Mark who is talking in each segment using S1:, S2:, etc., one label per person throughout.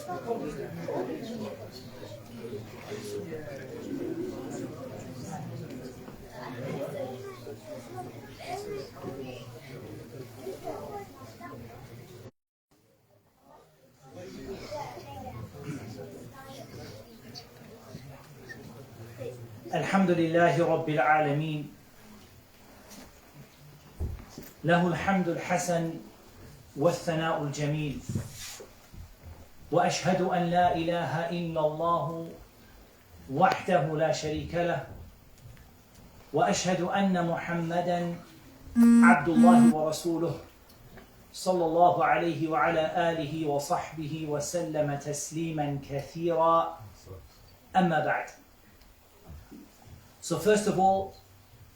S1: الحمد لله رب العالمين له الحمد الحسن والثناء الجميل وأشهد أن لا إله إلا الله وحده لا شريك له وأشهد أن محمدا عبد الله ورسوله صلى الله عليه وعلى آله وصحبه وسلم تسليما كثيرا أما بعد. So first of all,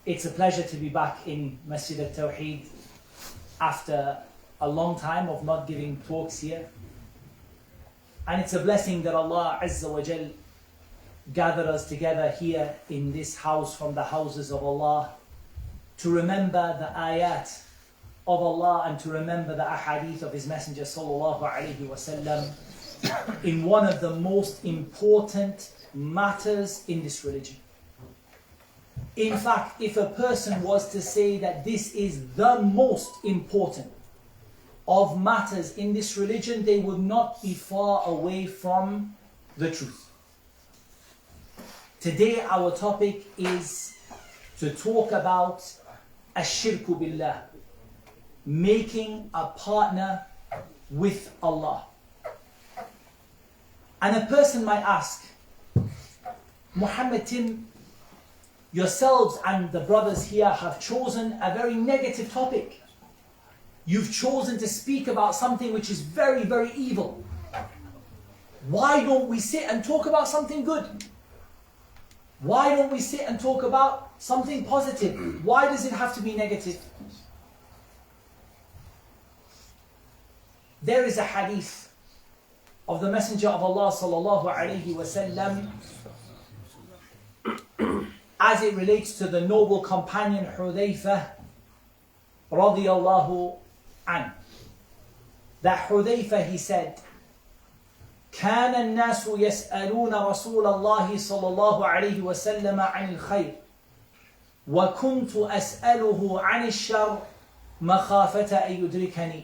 S1: it's a pleasure to be back in Masjid al-Tawheed after a long time of not giving talks here. And it's a blessing that Allah Azza wa Jal gathered us together here in this house from the houses of Allah to remember the ayat of Allah and to remember the ahadith of His Messenger sallallahu alayhi wa sallam in one of the most important matters in this religion. In fact, if a person was to say that this is the most important of matters in this religion, they would not be far away from the truth. Today our topic is to talk about Shirk billah, making a partner with Allah. And a person might ask, Muhammad Tim, yourselves and the brothers here have chosen a very negative topic. You've chosen to speak about something which is very, very evil. Why don't we sit and talk about something good? Why don't we sit and talk about something positive? Why does it have to be negative? There is a hadith of the Messenger of Allah sallallahu alayhi wa sallam as it relates to the noble companion Hudayfa radiyallahu anhu. That Hudayfa, he said, كان الناس يسألون رسول الله صلى الله عليه وسلم عن الخير وكنت أسأله عن الشر مخافة أن يدركني.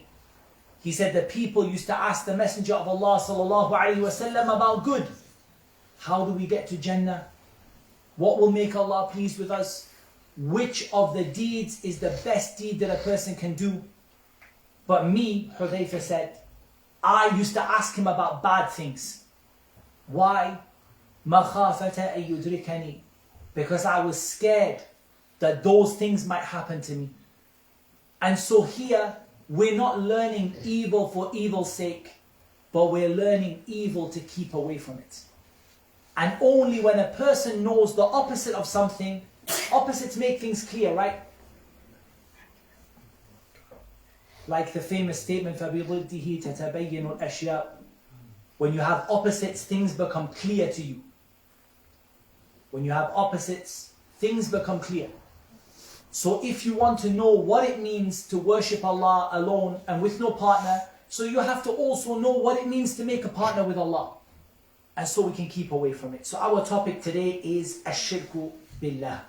S1: He said the people used to ask the Messenger of Allah صلى الله عليه وسلم about good. How do we get to Jannah? What will make Allah pleased with us? Which of the deeds is the best deed that a person can do? But me, Hudayfa said, I used to ask him about bad things. Why? مَخَافَةَ أَن يُدْرِكَنِي. Because I was scared that those things might happen to me. And so here, we're not learning evil for evil's sake, but we're learning evil to keep away from it. And only when a person knows the opposite of something, opposites make things clear, right? Like the famous statement, فَبِضِدِّهِ تَتَبَيَّنُ الْأَشْيَاءُ. When you have opposites, things become clear to you. When you have opposites, things become clear. So if you want to know what it means to worship Allah alone and with no partner, so you have to also know what it means to make a partner with Allah. And so we can keep away from it. So our topic today is Shirk billah.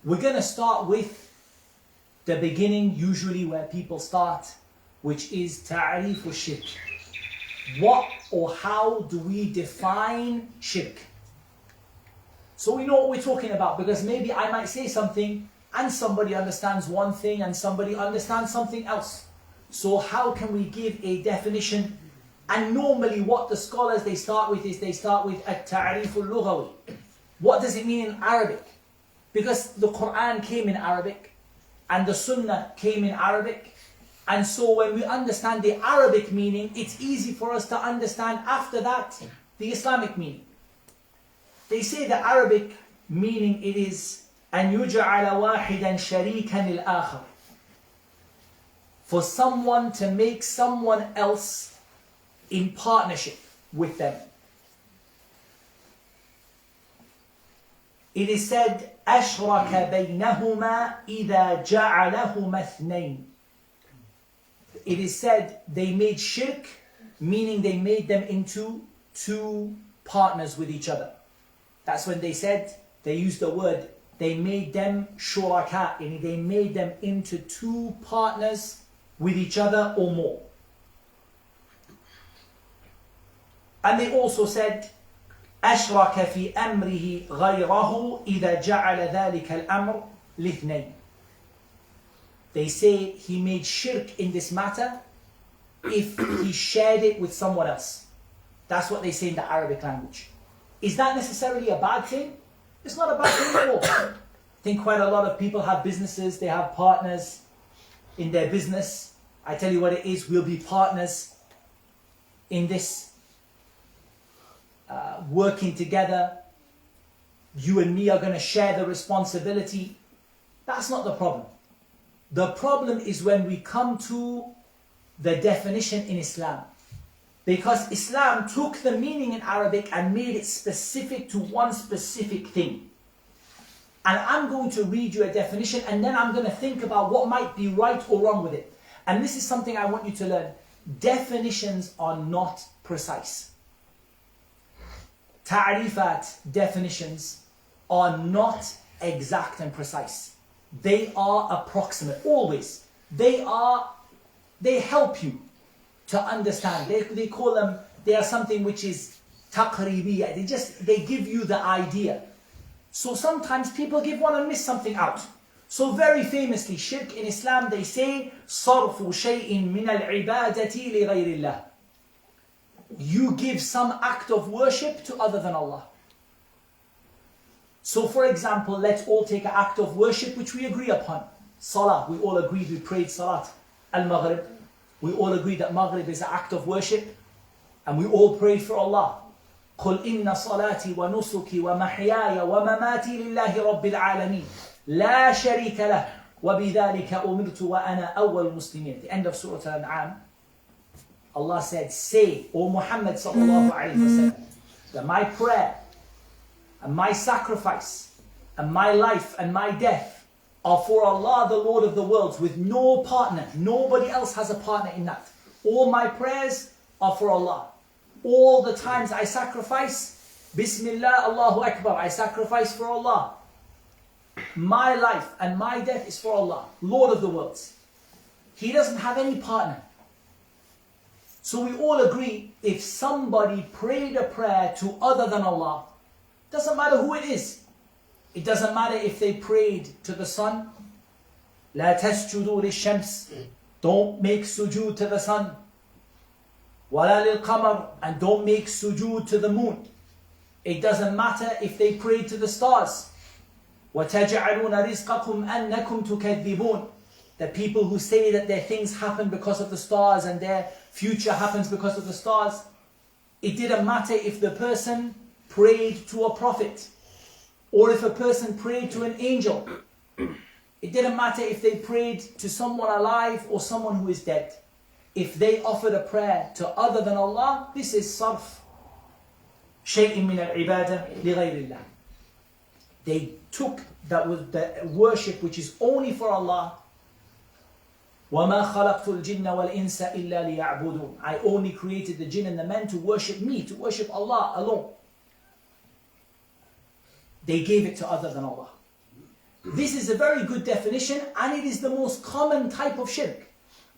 S1: We're going to start with the beginning, usually where people start, which is ta'rif shirk. What or how do we define shirk? So we know what we're talking about, because maybe I might say something and somebody understands one thing and somebody understands something else. So how can we give a definition? And normally what the scholars they start with at-ta'rif al-lughawi. What does it mean in Arabic? Because the Quran came in Arabic and the Sunnah came in Arabic. And so when we understand the Arabic meaning, it's easy for us to understand after that the Islamic meaning. They say the Arabic meaning it is أن يجعل واحدا شريكا للآخر. For someone to make someone else in partnership with them. It is said, أشرك بينهما إذا جعلهما اثنين. It is said they made shirk meaning they made them into two partners with each other. That's when they said, they used the word, they made them shuraka, meaning they made them into two partners with each other or more. And they also said, أشرك في أمره غيره إذا جعل ذلك الأمر لاثنين. They say he made shirk in this matter if he shared it with someone else. That's what they say in the Arabic language. Is that necessarily a bad thing? It's not a bad thing at all. I think quite a lot of people have businesses, they have partners in their business. I tell you what it is, we'll be partners in this, working together. You and me are going to share the responsibility. That's not the problem. The problem is when we come to the definition in Islam. Because Islam took the meaning in Arabic and made it specific to one specific thing. And I'm going to read you a definition and then I'm going to think about what might be right or wrong with it. And this is something I want you to learn. Definitions are not precise. Ta'rifat, definitions, are not exact and precise. They are approximate, always. They help you to understand. They call them, they are something which is taqribiyya. They give you the idea. So sometimes people give one and miss something out. So very famously, shirk in Islam, they say, صَرْفُ شَيْءٍ مِنَ الْعِبَادَةِ لِغَيْرِ اللَّهِ. You give some act of worship to other than Allah. So for example, let's all take an act of worship which we agree upon. Salah, we all agreed we prayed Salat al-Maghrib. We all agree that Maghrib is an act of worship. And we all prayed for Allah. قُلْ إِنَّ صَلَاتِي وَنُسُكِي وَمَحْيَايَ وَمَمَاتِي لِلَّهِ رَبِّ الْعَالَمِينَ لَا شَرِيكَ لَهُ وَبِذَلِكَ أُمِرْتُ وَأَنَا أَوَّلُ الْمُسْلِمِينَ. At the end of Surah Al-An'am, Allah said, say, O Muhammad sallallahu alayhi wa sallam, that my prayer and my sacrifice and my life and my death are for Allah, the Lord of the worlds, with no partner. Nobody else has a partner in that. All my prayers are for Allah. All the times I sacrifice, Bismillah, Allahu Akbar, I sacrifice for Allah. My life and my death is for Allah, Lord of the worlds. He doesn't have any partner. So we all agree, if somebody prayed a prayer to other than Allah, doesn't matter who it is. It doesn't matter if they prayed to the sun. لا تسجدوا للشمس. Don't make sujood to the sun. ولا للقمر. And don't make sujood to the moon. It doesn't matter if they prayed to the stars. وَتَجْعَلُونَ رِزْقَكُمْ أَنَّكُمْ تُكَذِّبُونَ. The people who say that their things happen because of the stars and their future happens because of the stars. It didn't matter if the person prayed to a prophet or if a person prayed to an angel. It didn't matter if they prayed to someone alive or someone who is dead. If they offered a prayer to other than Allah, this is sarf. شَيْءٍ مِّنَ الْعِبَادَةِ لِغَيْرِ اللَّهِ. They took that was the worship which is only for Allah. وَمَا خَلَقْتُ الْجِنَّ وَالْإِنسَ إِلَّا لِيَعْبُدُونَ. I only created the jinn and the men to worship me, to worship Allah alone. They gave it to other than Allah. This is a very good definition and it is the most common type of shirk.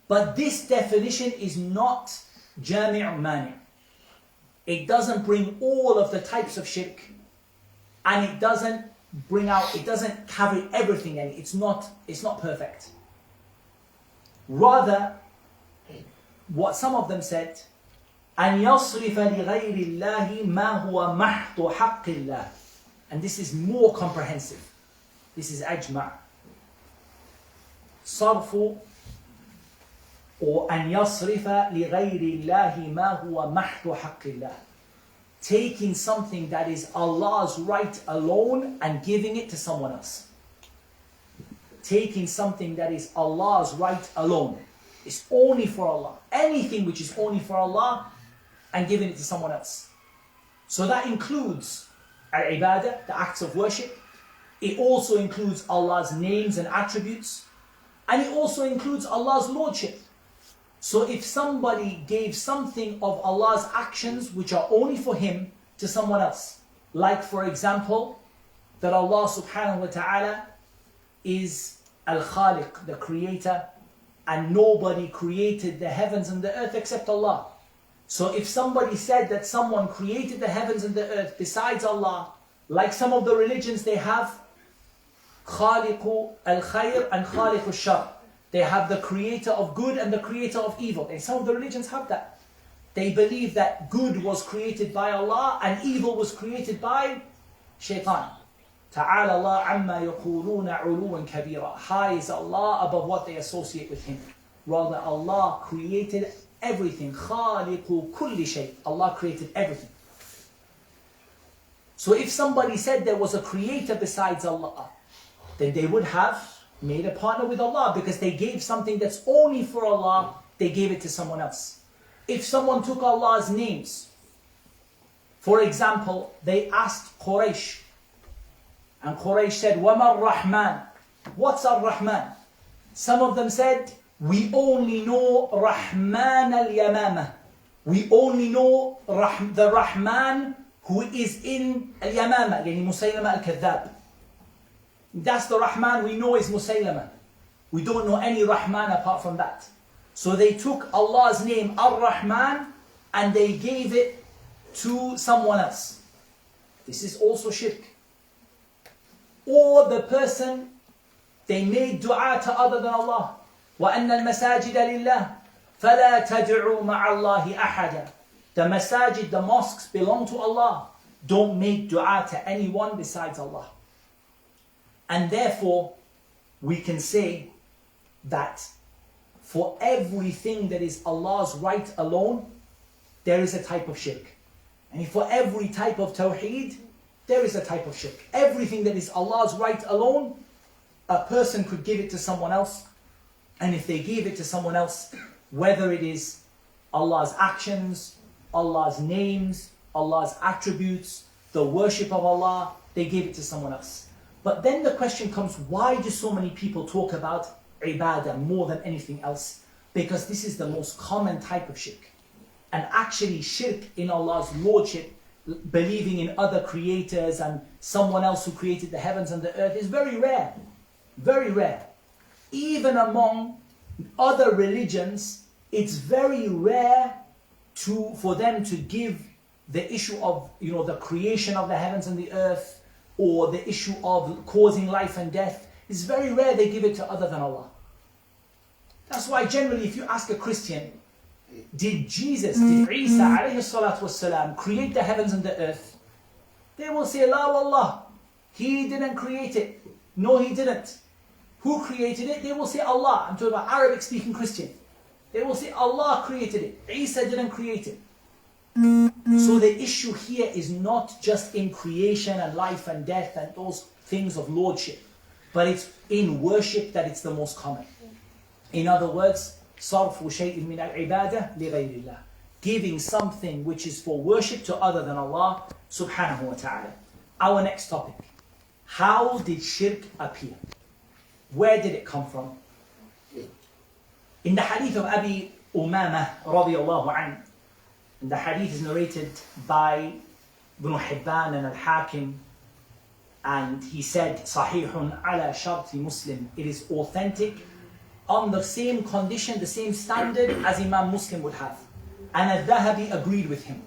S1: But this definition is not jami' mani'. It doesn't bring all of the types of shirk and it doesn't carry everything in it. It's not perfect. Rather, what some of them said, أن يصرف لغير الله ما هو محض حق الله. And this is more comprehensive. This is أجمع. صرف or أن يصرف لغير الله ما هو محض حق الله. Taking something that is Allah's right alone and giving it to someone else. Taking something that is Allah's right alone. It's only for Allah. Anything which is only for Allah and giving it to someone else. So that includes al-ibadah, the acts of worship. It also includes Allah's names and attributes. And it also includes Allah's lordship. So if somebody gave something of Allah's actions which are only for Him to someone else, like for example, that Allah subhanahu wa ta'ala is Al-Khaliq, the creator, and nobody created the heavens and the earth except Allah. So if somebody said that someone created the heavens and the earth besides Allah, like some of the religions, they have Khaliqu al-Khair and Khaliqu al-Shar. They have the creator of good and the creator of evil. And some of the religions have that. They believe that good was created by Allah and evil was created by Shaitan. Ta'ala Allah amma yaquluna 'uluwan kabira. High is Allah above what they associate with Him. Rather, Allah created everything. Khaliqu kulli shay. Allah created everything. So if somebody said there was a creator besides Allah, then they would have made a partner with Allah, because they gave something that's only for Allah, they gave it to someone else. If someone took Allah's names, for example, they asked Quraysh, and Quraysh said, وَمَا الرَّحْمَنِ? What's Ar-Rahman? Some of them said, we only know Rahman al-Yamama. We only know the Rahman who is in al-Yamama, yani Musaylama al-Kadhab. That's the Rahman we know is Musaylama. We don't know any Rahman apart from that. So they took Allah's name Ar-Rahman and they gave it to someone else. This is also shirk. Or the person, they made dua to other than Allah. وَأَنَّ الْمَسَاجِدَ لِلَّهِ فَلَا تَدْعُوا مَعَ اللَّهِ أَحَدًا. The masajid, the mosques belong to Allah. Don't make dua to anyone besides Allah. And therefore, we can say that for everything that is Allah's right alone, there is a type of shirk. And for every type of tawheed, there is a type of shirk. Everything that is Allah's right alone, a person could give it to someone else. And if they gave it to someone else, whether it is Allah's actions, Allah's names, Allah's attributes, the worship of Allah, they gave it to someone else. But then the question comes, why do so many people talk about ibadah more than anything else? Because this is the most common type of shirk. And actually shirk in Allah's lordship, believing in other creators and someone else who created the heavens and the earth, is very rare. Very rare. Even among other religions, it's very rare for them to give the issue of the creation of the heavens and the earth, or the issue of causing life and death. It's very rare they give it to other than Allah. That's why generally if you ask a Christian, did Isa alayhi salatu wasalam create the heavens and the earth? They will say, La wallah, He didn't create it. No, He didn't. Who created it? They will say Allah. I'm talking about Arabic speaking Christian. They will say Allah created it. Isa didn't create it. So the issue here is not just in creation and life and death and those things of lordship, but it's in worship that it's the most common. In other words, صَرْفُ شَيْءٍ مِنَ الْعِبَادَةِ لِغَيْرِ اللَّهِ. Giving something which is for worship to other than Allah subhanahu wa ta'ala. Our next topic. How did shirk appear? Where did it come from? In the hadith of Abi Umamah radiyallahu anhu, and the hadith is narrated by Ibn Hibban and Al-Hakim, and he said, Sahihun ala sharti Muslim. It is authentic on the same condition, the same standard as Imam Muslim would have. And Al-Dhahabi agreed with him.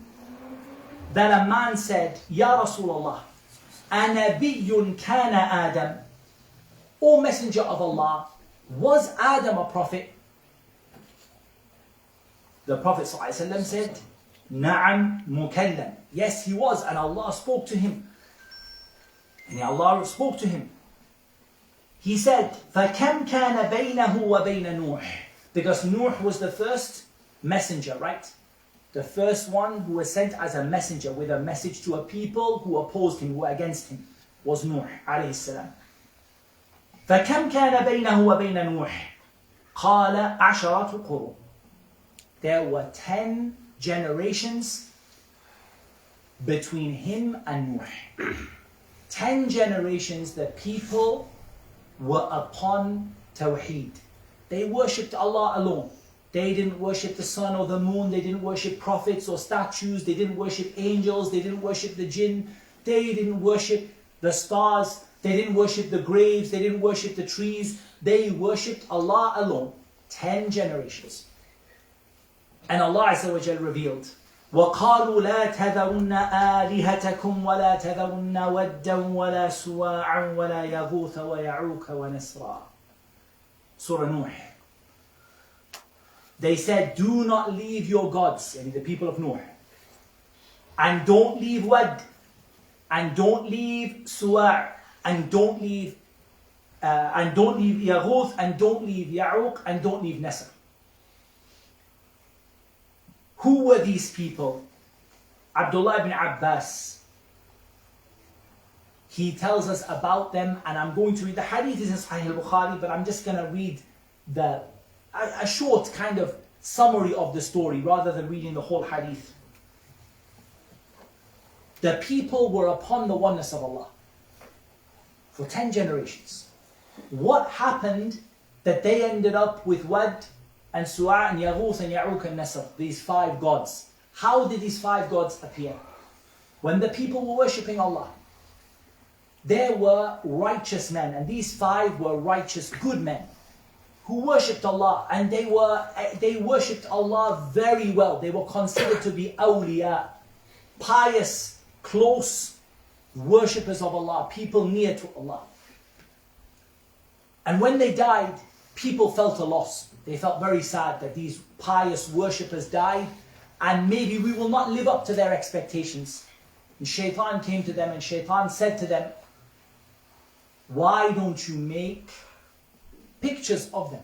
S1: That a man said, Ya Rasulullah, Anabiyyun kana Adam. O Messenger of Allah, was Adam a prophet? The Prophet ﷺ said, Na'am mukallam. Yes, he was, and Allah spoke to him. And Allah spoke to him. He said, فَكَمْ كَانَ بَيْنَهُ وَبَيْنَ نُوحٍ. Because Nuh was the first messenger, right? The first one who was sent as a messenger with a message to a people who opposed him, who were against him, was Nuh alayhi salam. فَكَمْ كَانَ بَيْنَهُ وَبَيْنَ نُوحٍ. قَالَ عَشَرَةُ قُرُونٍ. There were 10 generations between him and Nuh. 10 generations the people were upon Tawheed. They worshipped Allah alone. They didn't worship the sun or the moon. They didn't worship prophets or statues. They didn't worship angels. They didn't worship the jinn. They didn't worship the stars. They didn't worship the graves. They didn't worship the trees. They worshipped Allah alone. 10 generations. And Allah Azza wa Jal revealed, وَقَالُوا لَا تَذَرُنَّ آلِهَتَكُمْ وَلَا تَذَرُنَّ وَدًّا وَلَا سُوَاعًا وَلَا يَغُوثَ وَيَعُوكَ وَنَسْرًا. Surah Nuh. They said, do not leave your gods, yani the people of Nuh. And don't leave Wad. And don't leave Suwa'. And don't leave Yaghuth. And don't leave Ya'uq. And don't leave Nasr. Who were these people? Abdullah ibn Abbas. He tells us about them, and I'm going to read the hadith is in Sahih al-Bukhari, but I'm just going to read a short kind of summary of the story rather than reading the whole hadith. The people were upon the oneness of Allah for 10 generations. What happened that they ended up with Wad and Su'a and Yaghuth and Ya'uq and Nasr, these 5 gods? How did these 5 gods appear? When the people were worshipping Allah, there were righteous men, and these 5 were righteous, good men who worshipped Allah, and they worshipped Allah very well. They were considered to be awliya, pious, close worshippers of Allah, people near to Allah. And when they died, people felt a loss. They felt very sad that these pious worshippers died, and maybe we will not live up to their expectations. And Shaitan came to them, and Shaitan said to them, why don't you make pictures of them?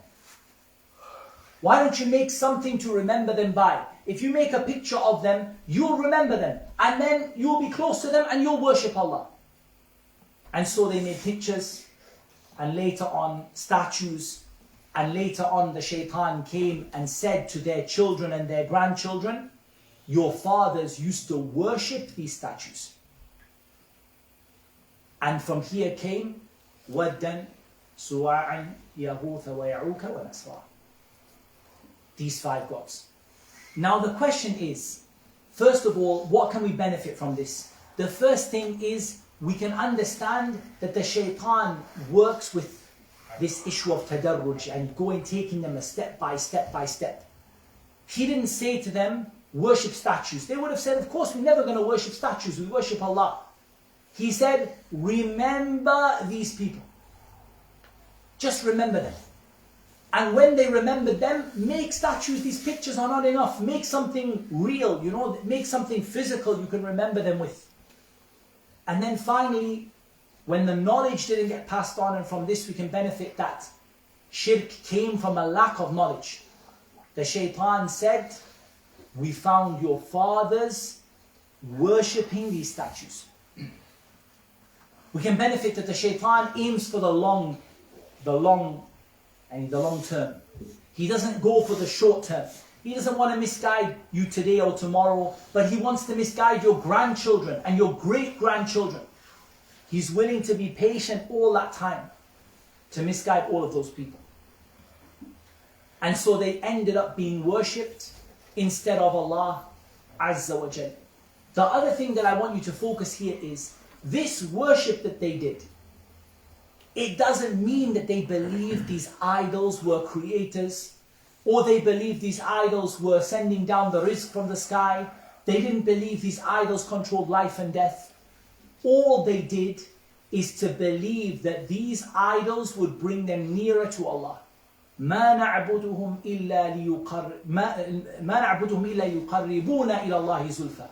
S1: Why don't you make something to remember them by? If you make a picture of them, you'll remember them, and then you'll be close to them and you'll worship Allah. And so they made pictures, and later on statues, and later on the Shaitan came and said to their children and their grandchildren, your fathers used to worship these statues. And from here came Waddan, Suwa'an, Yaghuth wa Ya'uq wa Nasra. These 5 gods. Now the question is, first of all, what can we benefit from this? The first thing is, we can understand that the Shaitan works with this issue of tadarruj and taking them a step by step. He didn't say to them, worship statues. They would have said, of course, we're never going to worship statues. We worship Allah. He said, remember these people. Just remember them. And when they remembered them, make statues. These pictures are not enough. Make something real, make something physical you can remember them with. And then finally, when the knowledge didn't get passed on, and from this we can benefit that Shirk came from a lack of knowledge. The Shaitan said, we found your fathers worshipping these statues. We can benefit that the Shaitan aims for the long term. He doesn't go for the short term. He doesn't want to misguide you today or tomorrow, but he wants to misguide your grandchildren and your great-grandchildren. He's willing to be patient all that time to misguide all of those people. And so they ended up being worshipped instead of Allah Azza wa Jal. The other thing that I want you to focus here is this worship that they did. It doesn't mean that they believed these idols were creators, or they believed these idols were sending down the rizq from the sky. They didn't believe these idols controlled life and death. All they did is to believe that these idols would bring them nearer to Allah. ما نعبدهم إلا ليقربونا إلى الله زلفى.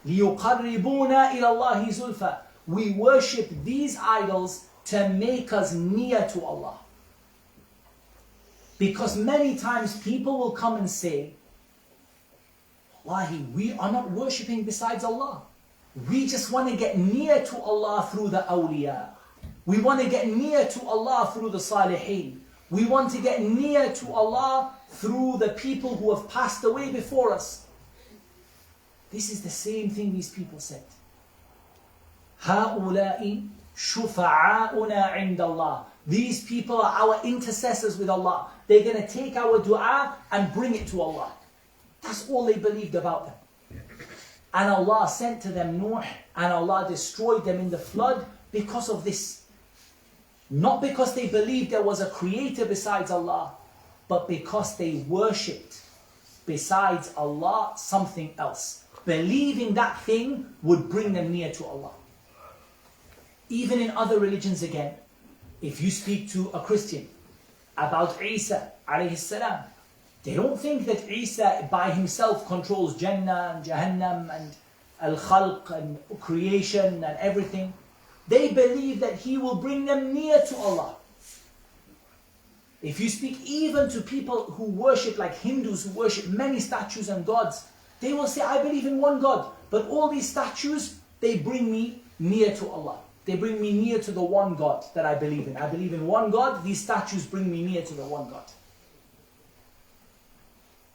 S1: ليقربونا إلى الله زلفى. We worship these idols to make us near to Allah. Because many times people will come and say, Wallahi, we are not worshipping besides Allah. We just want to get near to Allah through the awliya. We want to get near to Allah through the salihin. We want to get near to Allah through the people who have passed away before us. This is the same thing these people said. هؤلاء شفعاؤنا عند الله. These people are our intercessors with Allah. they're going to take our dua and bring it to Allah. That's all they believed about them. And Allah sent to them Nuh, and Allah destroyed them in the flood because of this. Not because they believed there was a creator besides Allah, but because they worshipped besides Allah something else. Believing that thing would bring them near to Allah. Even in other religions again, if you speak to a Christian about Isa alayhi salam, they don't think that Isa by himself controls Jannah and Jahannam and Al-Khalq and creation and everything. They believe that he will bring them near to Allah. If you speak even to people who worship, like Hindus who worship many statues and gods, they will say, I believe in one God, but all these statues, they bring me near to Allah. They bring me near to the one God that I believe in. I believe in one God, these statues bring me near to the one God.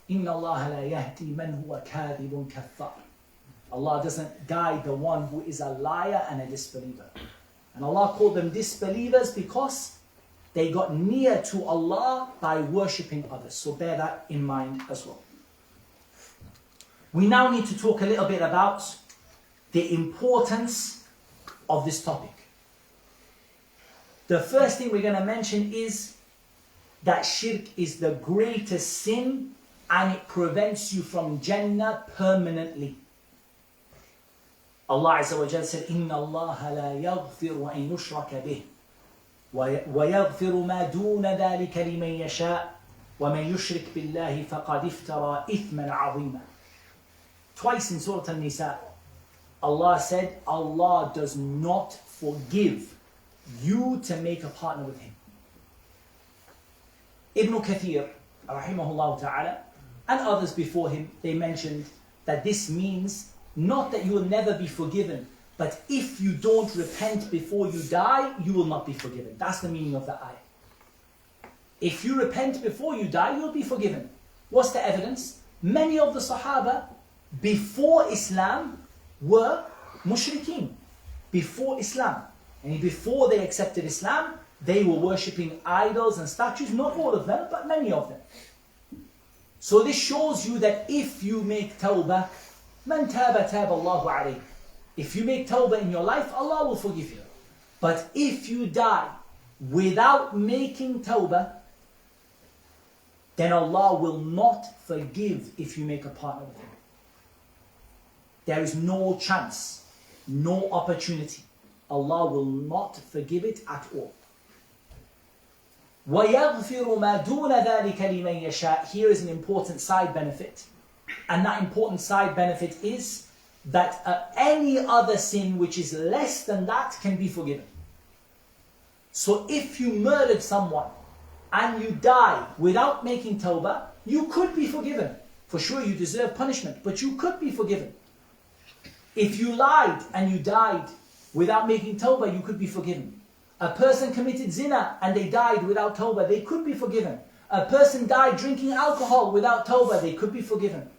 S1: إِنَّ اللَّهَ لَا يَهْدِي مَنْ هُوَ كَاذِبٌ كَفَّارٌ. Allah doesn't guide the one who is a liar and a disbeliever. And Allah called them disbelievers because they got near to Allah by worshipping others. So bear that in mind as well. We now need to talk a little bit about the importance of this topic. The first thing we're going to mention is that shirk is the greatest sin and it prevents you from Jannah permanently. Allah Azza wa Jal said, إِنَّ اللَّهَ لَا يَغْفِرُ أَن يُشْرَكَ بِهِ وَيَغْفِرُ مَا دُونَ ذَلِكَ لِمَن يَشَاءُ وَمَن يُشْرِكْ بِاللَّهِ فَقَدِ افْتَرَى إِثْمًا عَظِيمًا. Twice in Surah An-Nisa, Allah said, Allah does not forgive you to make a partner with Him. Ibn Kathir, rahimahullah ta'ala, and others before him, they mentioned that this means not that you will never be forgiven, but if you don't repent before you die, you will not be forgiven. That's the meaning of the ayah. If you repent before you die, you'll be forgiven. What's the evidence? Many of the Sahaba before Islam were mushrikeen. Before Islam. And before they accepted Islam, they were worshipping idols and statues. Not all of them, but many of them. So this shows you that if you make tawbah, man taba taba Allahu alayhi. If you make tawbah in your life, Allah will forgive you. But if you die without making tawbah, then Allah will not forgive if you make a partner with Him. There is no chance, no opportunity. Allah will not forgive it at all. وَيَغْفِرُ مَا دُونَ ذَلِكَ لِمَن يَشَاءُ. Here is an important side benefit. And that important side benefit is that any other sin which is less than that can be forgiven. So if you murdered someone and you die without making tawbah, you could be forgiven. For sure you deserve punishment, but you could be forgiven. If you lied and you died without making tawbah, you could be forgiven. A person committed zina and they died without tawbah, they could be forgiven. A person died drinking alcohol without tawbah, they could be forgiven.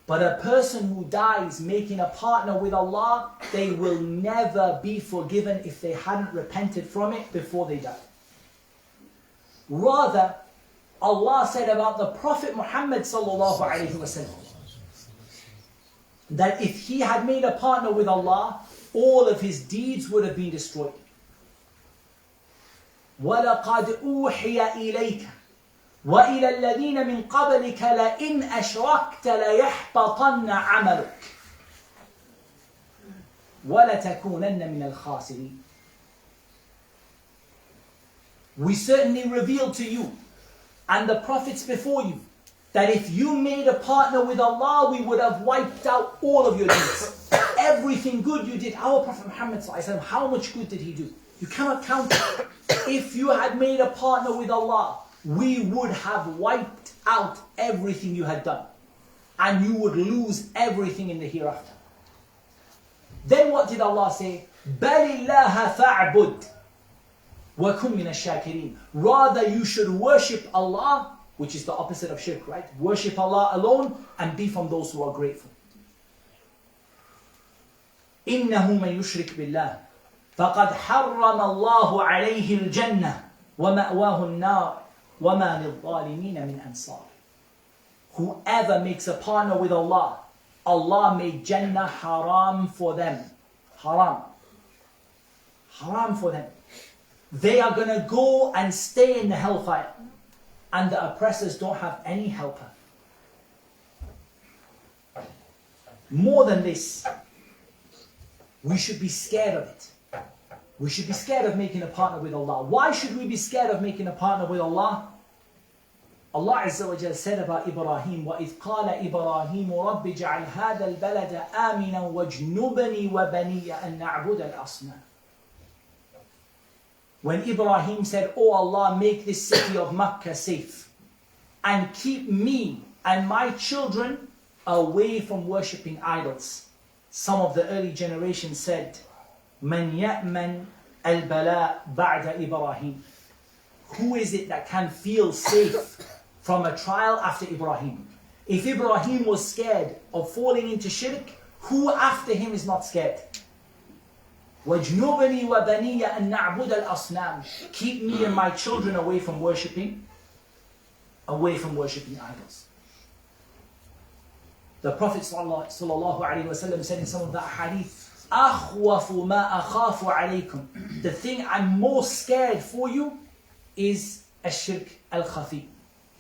S1: But a person who dies making a partner with Allah, they will never be forgiven if they hadn't repented from it before they died. Rather, Allah said about the Prophet Muhammad sallallahu alaihi wasallam that if he had made a partner with Allah, all of his deeds would have been destroyed. وَلَقَدْ أُوحِيَ إِلَيْكَ وَإِلَى الَّذِينَ مِنْ قَبْلِكَ لَإِنْ أَشْرَكْتَ لَيَحْبَطَنَّ عَمَلُكَ وَلَتَكُونَنَّ مِنَ الْخَاسِرِينَ. We certainly revealed to you and the prophets before you that if you made a partner with Allah, we would have wiped out all of your deeds. Everything good you did. Our Prophet Muhammad sallallahu alaihi wasallam, how much good did he do? You cannot count it. If you had made a partner with Allah, we would have wiped out everything you had done. And you would lose everything in the hereafter. Then what did Allah say? بَلِ اللَّهَ فَاعْبُدْ وَكُمْ مِنَ الشَّاكِرِينَ. Rather you should worship Allah, which is the opposite of shirk, right? Worship Allah alone and be from those who are grateful. إِنَّهُ مَن يُشْرِكْ بِاللَّهِ فَقَدْ حَرَّمَ اللَّهُ عَلَيْهِ الْجَنَّةِ وَمَأْوَاهُ النَّارِ وَمَا لِلظَّالِمِينَ مِنْ أَنصَارٍ. Whoever makes a partner with Allah, Allah made Jannah haram for them. Haram. Haram for them. They are going to go and stay in the hellfire. And the oppressors don't have any helper. More than this, we should be scared of it. We should be scared of making a partner with Allah. Why should we be scared of making a partner with Allah? Allah Azza wa Jal said about Ibrahim, وَإِذْ قَالَ إِبْرَاهِيمُ رَبِّ جَعَلْ هَذَا الْبَلَدَ آمِنًا وَاجْنُبْنِي وَبَنِيَّ أَن نَعْبُدَ الْأَصْنَامَ. When Ibrahim said, "Oh Allah, make this city of Makkah safe and keep me and my children away from worshipping idols." Some of the early generation said, "Man ya'man al-bala ba'da Ibrahim." Who is it that can feel safe from a trial after Ibrahim? If Ibrahim was scared of falling into shirk, who after him is not scared? وَاجْنُبْنِي وَبَنِيَّ أَن نَعْبُدَ الْأَصْنَامِ. Keep me and my children away from worshipping idols. The Prophet ﷺ said in some of the hadith, أَخْوَفُ مَا أَخَافُ عَلَيْكُمْ. The thing I'm most scared for you is الشرك الخفي.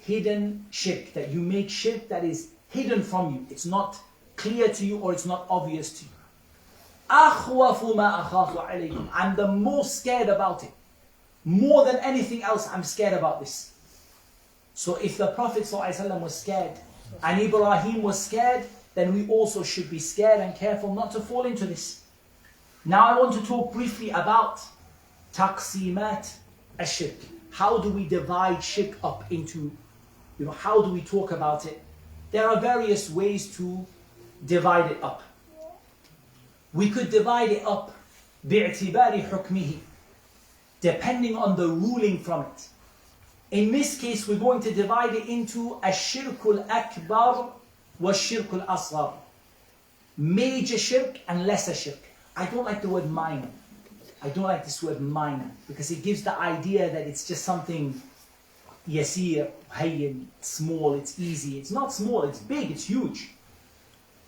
S1: Hidden shirk, that you make shirk that is hidden from you. It's not clear to you or it's not obvious to you. أَخْوَفُ مَا أَخَافُ عَلَيْكُمْ. I'm the most scared about it. More than anything else, I'm scared about this. So if the Prophet ﷺ was scared and Ibrahim was scared, then we also should be scared and careful not to fall into this. Now I want to talk briefly about taqsimat ash-shirk. How do we divide shirk up into, how do we talk about it? There are various ways to divide it up. We could divide it up bi'tibari hukmihi, depending on the ruling from it. In this case, we're going to divide it into ash-shirkul akbar wa shirkul asghar. Major shirk and lesser shirk. I don't like the word minor. I don't like this word minor because it gives the idea that it's just something yasir, hayyin, small, it's easy. It's not small, it's big, it's huge.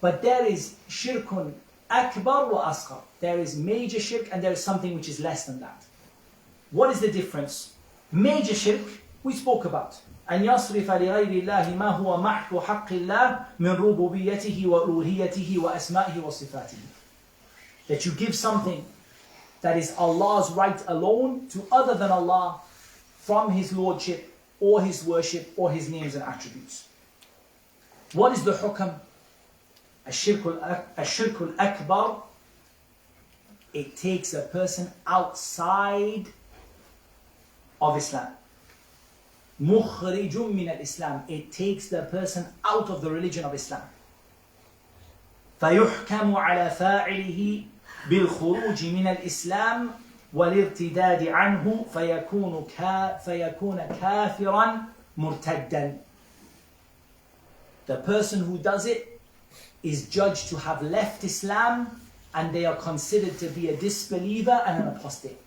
S1: But there is shirkun akbar wa asghar. There is major shirk and there is something which is less than that. What is the difference? Major shirk, we spoke about. أن يصرف لغير الله ما هو محض حق الله من ربوبيته وألوهيته وأسمائه وصفاته. That you give something that is Allah's right alone to other than Allah from His Lordship or His worship or His names and attributes. What is the hukam? Ash-shirkul akbar. It takes a person outside of Islam. مخرج من الإسلام. It takes the person out of the religion of Islam. فيحكم على فاعله بالخروج من الإسلام والارتداد عنه فيكون كافرا مرتدا. The person who does it is judged to have left Islam and they are considered to be a disbeliever and an apostate.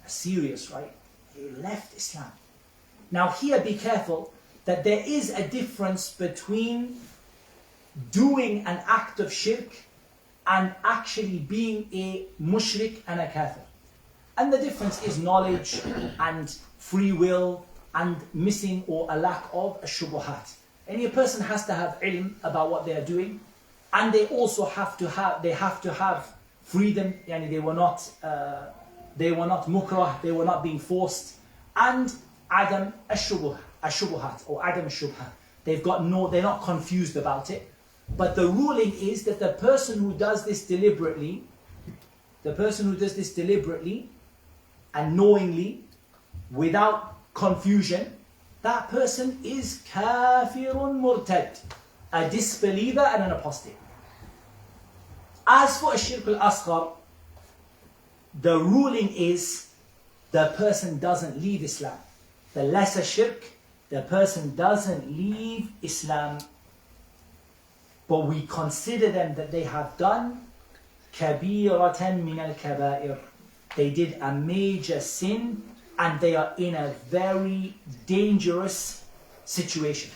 S1: Serious, right? He left Islam. Now here be careful that there is a difference between doing an act of shirk and actually being a mushrik and a kafir. And the difference is knowledge and free will and missing or a lack of a shubuhat. Any person has to have ilm about what they are doing, and they also have to have freedom. Yani they were not mukrah, they were not being forced, and adam ashubuhat or adam shubha. They're not confused about it. But the ruling is that the person who does this deliberately and knowingly, without confusion, that person is kafirun murtad, a disbeliever and an apostate. As for shirk al-asghar, the ruling is the person doesn't leave Islam. The lesser shirk, the person doesn't leave Islam, but we consider them that they have done kabiratan min al-kabair. They did a major sin and they are in a very dangerous situation.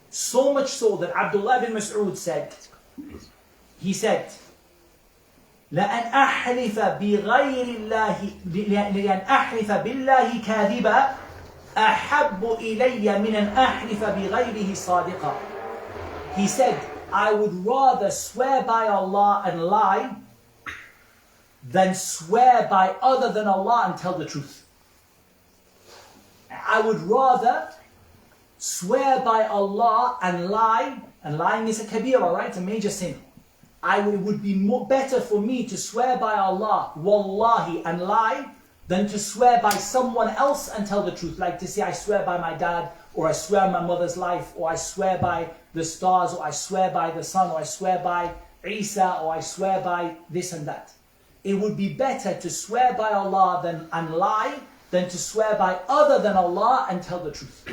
S1: So much so that Abdullah bin Mas'ud said, he said, لأن أحلف بغير الله لأن أحلف بالله كاذبا أحب إلي من أن أحلف بغيره صادقا. He said, I would rather swear by Allah and lie than swear by other than Allah and tell the truth. I would rather swear by Allah and lying is a kabira, right? A major sin. It would be better for me to swear by Allah, wallahi, and lie, than to swear by someone else and tell the truth. Like to say, I swear by my dad, or I swear on my mother's life, or I swear by the stars, or I swear by the sun, or I swear by Isa, or I swear by this and that. It would be better to swear by Allah and lie than to swear by other than Allah and tell the truth.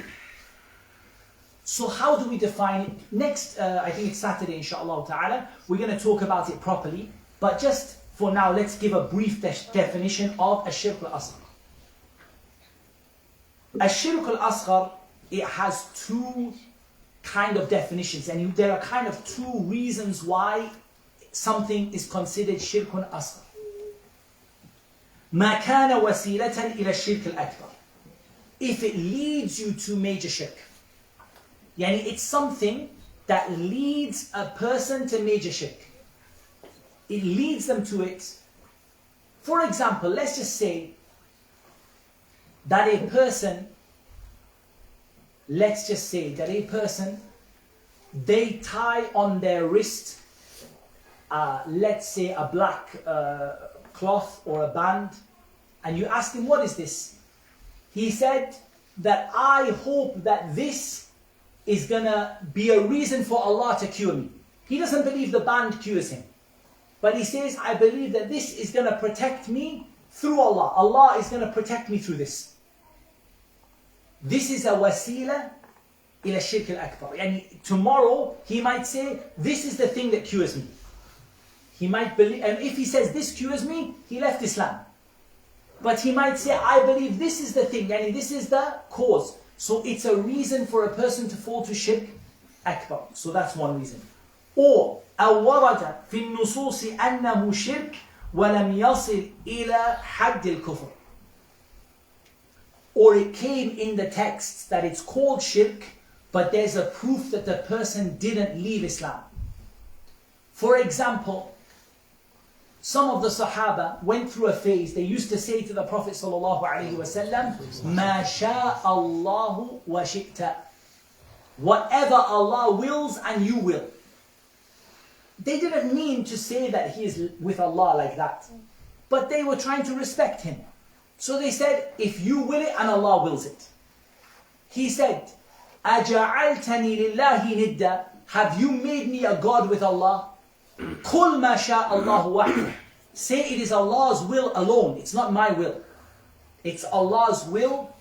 S1: So how do we define it? Next, I think it's Saturday, inshallah ta'ala, we're going to talk about it properly. But just for now, let's give a brief definition of Shirk al-Asghar. Shirk al-Asghar, it has two kind of definitions, and there are kind of two reasons why something is considered Shirk al-Asghar. ما كان وسيلة إلى الشرك الأكبر. If it leads you to major shirk. Yani it's something that leads a person to major shirk. It leads them to it. For example, let's just say that a person, they tie on their wrist, let's say a black cloth or a band, and you ask him, what is this? He said that I hope that this is gonna be a reason for Allah to cure me. He doesn't believe the band cures him, but he says, I believe that this is gonna protect me through Allah. Allah is gonna protect me through this. This is a wasila ila shirk al-akbar. And tomorrow he might say, this is the thing that cures me. He might believe, and if he says this cures me, he left Islam. But he might say, I believe this is the thing, and this is the cause. So it's a reason for a person to fall to shirk akbar. So that's one reason. Or أو ورد في النصوص أنه شرك ولم يصل إلى حد الكفر. Or it came in the texts that it's called shirk, but there's a proof that the person didn't leave Islam. For example, some of the Sahaba went through a phase. They used to say to the Prophet sallallahu alaihi wasallam, "Ma sha Allahu wa shi'ta." Whatever Allah wills and you will. They didn't mean to say that he is with Allah like that, but they were trying to respect him. So they said, if you will it and Allah wills it. He said, أَجَعَلْتَنِي لِلَّهِ نِدَّةً. Have you made me a God with Allah? قُلْ مَا شَاءَ اللَّهُ وَحْدَهُ. Say it is Allah's will alone. It's not my will. It's Allah's will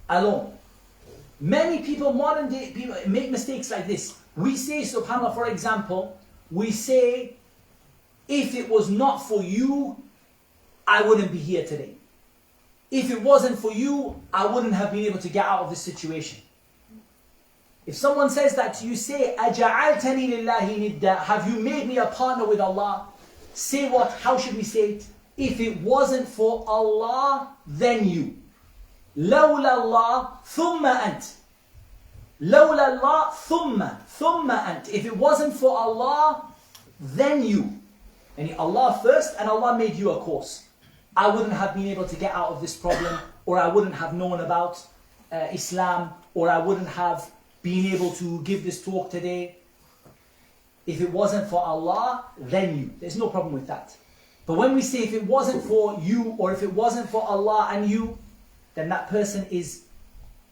S1: alone. Many people, modern day people, make mistakes like this. We say, subhanAllah, for example, we say, if it was not for you, I wouldn't be here today. If it wasn't for you, I wouldn't have been able to get out of this situation. If someone says that to you, say, أَجَعَلْتَنِي لِلَّهِ نِدَّةً. Have you made me a partner with Allah? Say what? How should we say it? If it wasn't for Allah, then you. لَوْلَا اللَّهِ ثُمَّ أَنْتِ. لَوْلَا اللَّهِ ثُمَّ أَنْتِ. If it wasn't for Allah, then you. And Allah first, and Allah made you a cause. I wouldn't have been able to get out of this problem, or I wouldn't have known about Islam, or I wouldn't have been able to give this talk today. If it wasn't for Allah, then you. There's no problem with that. But when we say if it wasn't for you, or if it wasn't for Allah and you, then that person is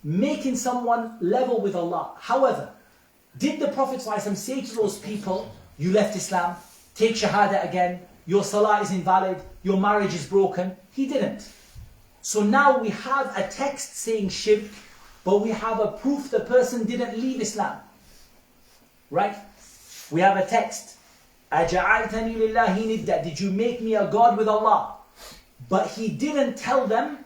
S1: making someone level with Allah. However, did the Prophet ﷺ say to those people, you left Islam, take Shahada again, your salah is invalid, your marriage is broken? He didn't. So now we have a text saying shirk, but we have a proof the person didn't leave Islam. Right? We have a text. أَجَعَلْتَنِي لِلَّهِ نِدَّةً. Did you make me a God with Allah? But he didn't tell them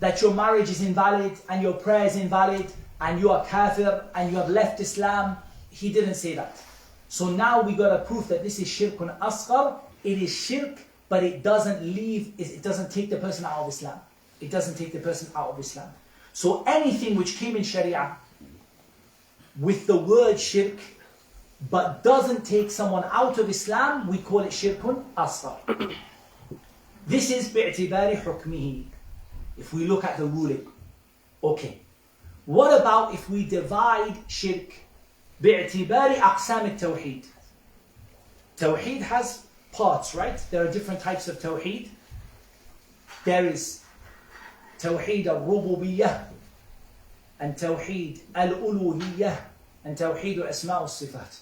S1: that your marriage is invalid and your prayer is invalid and you are kafir and you have left Islam. He didn't say that. So now we got a proof that this is shirkun asghar. It is shirk, but it doesn't take the person out of Islam. It doesn't take the person out of Islam. So anything which came in Sharia with the word shirk, but doesn't take someone out of Islam, we call it shirkun asghar. This is bi'tibari hukmihi. If we look at the ruling. Okay. What about if we divide shirk bi'tibari aqsam al-tawheed? Tawheed has parts, right? There are different types of tawheed. There is tawheed al-rububiyyah and tawheed al-uluhiyyah and tawheed al-asma' al-sifat.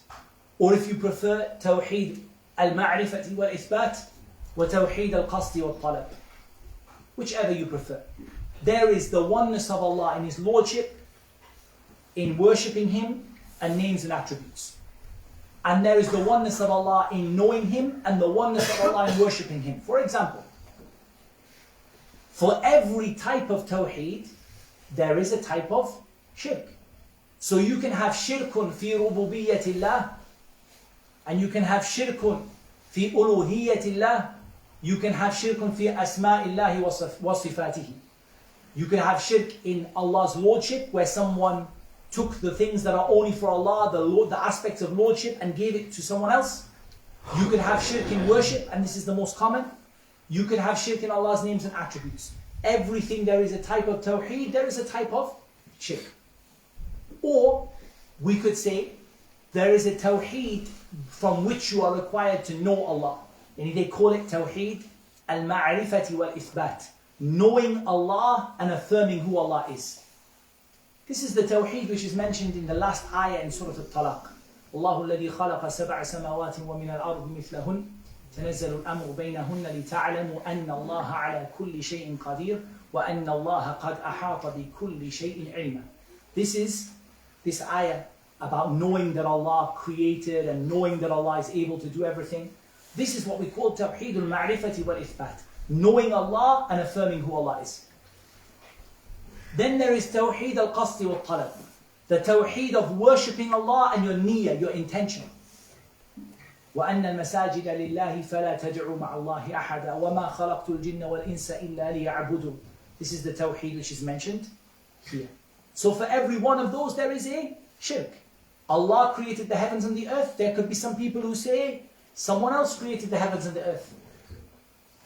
S1: Or if you prefer, tawheed al-ma'rifati wal-ithbat wa tawheed al-qasdi wal-talab. Whichever you prefer. There is the oneness of Allah in His Lordship, in worshipping Him, and names and attributes. And there is the oneness of Allah in knowing Him, and the oneness of Allah in worshipping Him. For example, for every type of tawheed, there is a type of shirk. So you can have shirkun fi rububiyyatillah, and you can have shirkun fi uluhiyyatillah. You can have shirkun fi asma'illahi wa sifatihi. You can have shirk in Allah's lordship, where someone took the things that are only for Allah, the aspects of lordship, and gave it to someone else. You can have shirk in worship, and this is the most common. You can have shirk in Allah's names and attributes. Everything there is a type of tawheed, there is a type of shirk. Or we could say there is a tawheed from which you are required to know Allah. And they call it tawheed al-ma'rifati wal-ithbat. Knowing Allah and affirming who Allah is. This is the tawheed which is mentioned in the last ayah in Surah Al-Talaq. Allahu alladhi khalaqa sab'a samawati wa min al-ardi mithlahun tanazzalu al-amru baynahunna lita'lamu anna Allaha ala kulli shay'in qadir wa anna Allaha qad ahata bi kulli shay'in ilma. This is this ayah about knowing that Allah created and knowing that Allah is able to do everything. This is what we call tawheed al-ma'rifati wal-ithbat. Knowing Allah and affirming who Allah is. Then there is tawheed al-qasdi wal-talab. The tawheed of worshipping Allah and your niyyah, your intention. وَأَنَّ الْمَسَاجِدَ لِلَّهِ فَلَا تَدْعُوا مَعَ اللَّهِ أَحَدًا وَمَا خَلَقْتُ الْجِنَّ وَالْإِنسَ إِلَّا لِيَعْبُدُونَ. This is the tawheed which is mentioned here. So for every one of those there is a shirk. Allah created the heavens and the earth. There could be some people who say someone else created the heavens and the earth.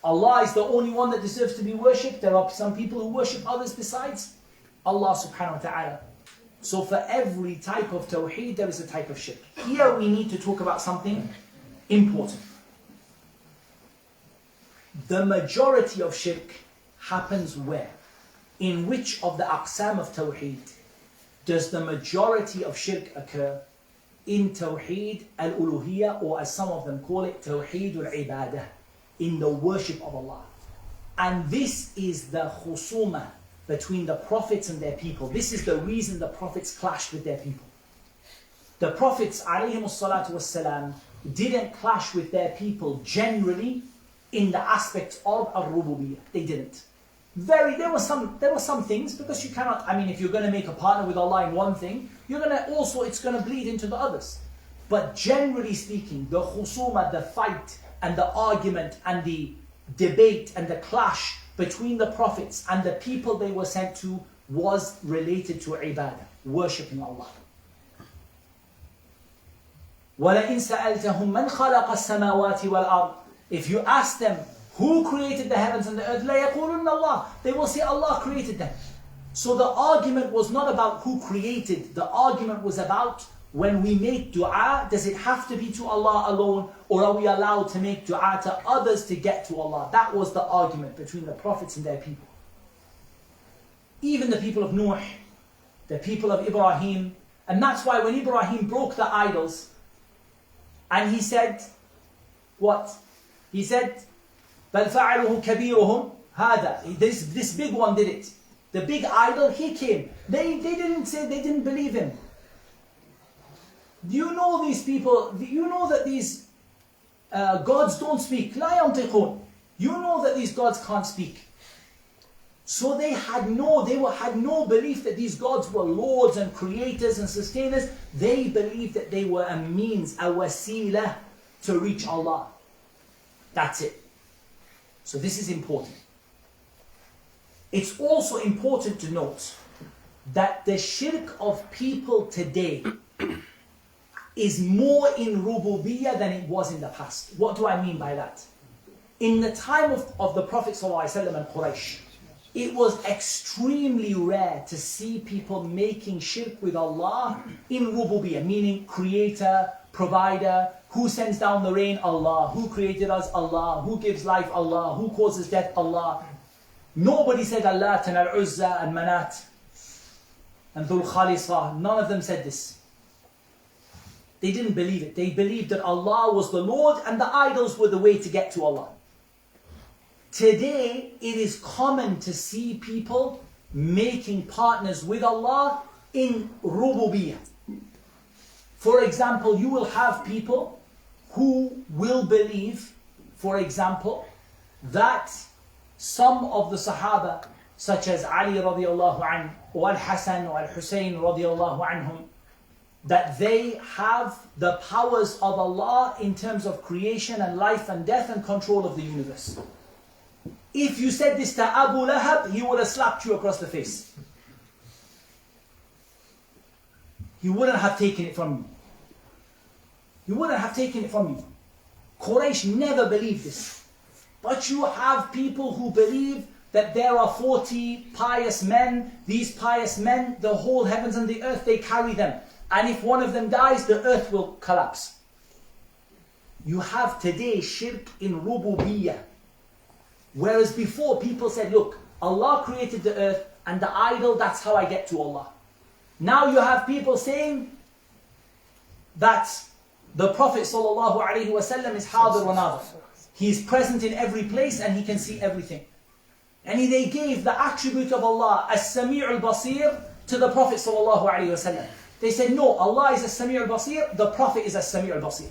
S1: Allah is the only one that deserves to be worshipped. There are some people who worship others besides Allah subhanahu wa ta'ala. So for every type of tawheed, there is a type of shirk. Here we need to talk about something important. The majority of shirk happens where? In which of the aqsam of tawheed does the majority of shirk occur? In tawheed al-uluhiyya, or as some of them call it, tawheed al-ibadah, in the worship of Allah. And this is the khusuma between the prophets and their people. This is the reason the prophets clashed with their people. The prophets ﷺ didn't clash with their people generally in the aspects of al-rububiyyah. They didn't. There were some things, because you cannot, if you're going to make a partner with Allah in one thing, it's going to bleed into the others. But generally speaking, the khusuma, the fight and the argument and the debate and the clash between the prophets and the people they were sent to was related to ibadah, worshipping Allah. وَلَئِن سَأَلْتَهُمْ مَنْ خَلَقَ السَّمَاوَاتِ وَالْأَرْضِ. If you ask them, who created the heavens and the earth? لَيَقُولُنَّ اللَّهِ. They will say Allah created them. So the argument was not about who created. The argument was about, when we make dua, does it have to be to Allah alone, or are we allowed to make dua to others to get to Allah? That was the argument between the prophets and their people. Even the people of Nuh, the people of Ibrahim. And that's why when Ibrahim broke the idols, and he said, what? He said, بَلْ فَعَلُهُ كَبِيرُهُمْ هَذَا. This big one did it. The big idol, he came. They didn't believe him. Do you know these people? Do you know that these gods don't speak? لَا يَنْطِقُونَ. You know that these gods can't speak. So they had no belief that these gods were lords and creators and sustainers. They believed that they were a means, a wasila, to reach Allah. That's it. So this is important. It's also important to note that the shirk of people today is more in rububiyyah than it was in the past. What do I mean by that? In the time of the Prophet ﷺ and Quraysh, it was extremely rare to see people making shirk with Allah in rububiyyah, meaning creator, provider, who sends down the rain? Allah. Who created us? Allah. Who gives life? Allah. Who causes death? Allah. Nobody said Allah and Al-Uzza and Manat and Dhul Khalisah. None of them said this. They didn't believe it. They believed that Allah was the Lord and the idols were the way to get to Allah. Today, it is common to see people making partners with Allah in rububiyyah. For example, you will have people who will believe, for example, that some of the Sahaba, such as Ali radiallahu anhu, or Al-Hasan or Al-Husayn radiallahu anhum, that they have the powers of Allah in terms of creation and life and death and control of the universe. If you said this to Abu Lahab, he would have slapped you across the face. He wouldn't have taken it from you. He wouldn't have taken it from you. Quraysh never believed this. But you have people who believe that there are 40 pious men. These pious men, the whole heavens and the earth, they carry them. And if one of them dies, the earth will collapse. You have today shirk in rububiyyah. Whereas before people said, look, Allah created the earth and the idol, that's how I get to Allah. Now you have people saying that the Prophet ﷺ is hadir wa nadir. He is present in every place and he can see everything. And they gave the attribute of Allah, as-Sami' al-Basir, to the Prophet ﷺ. They said, no, Allah is as-Sami' al-Basir, the Prophet is as-Sami' al-Basir.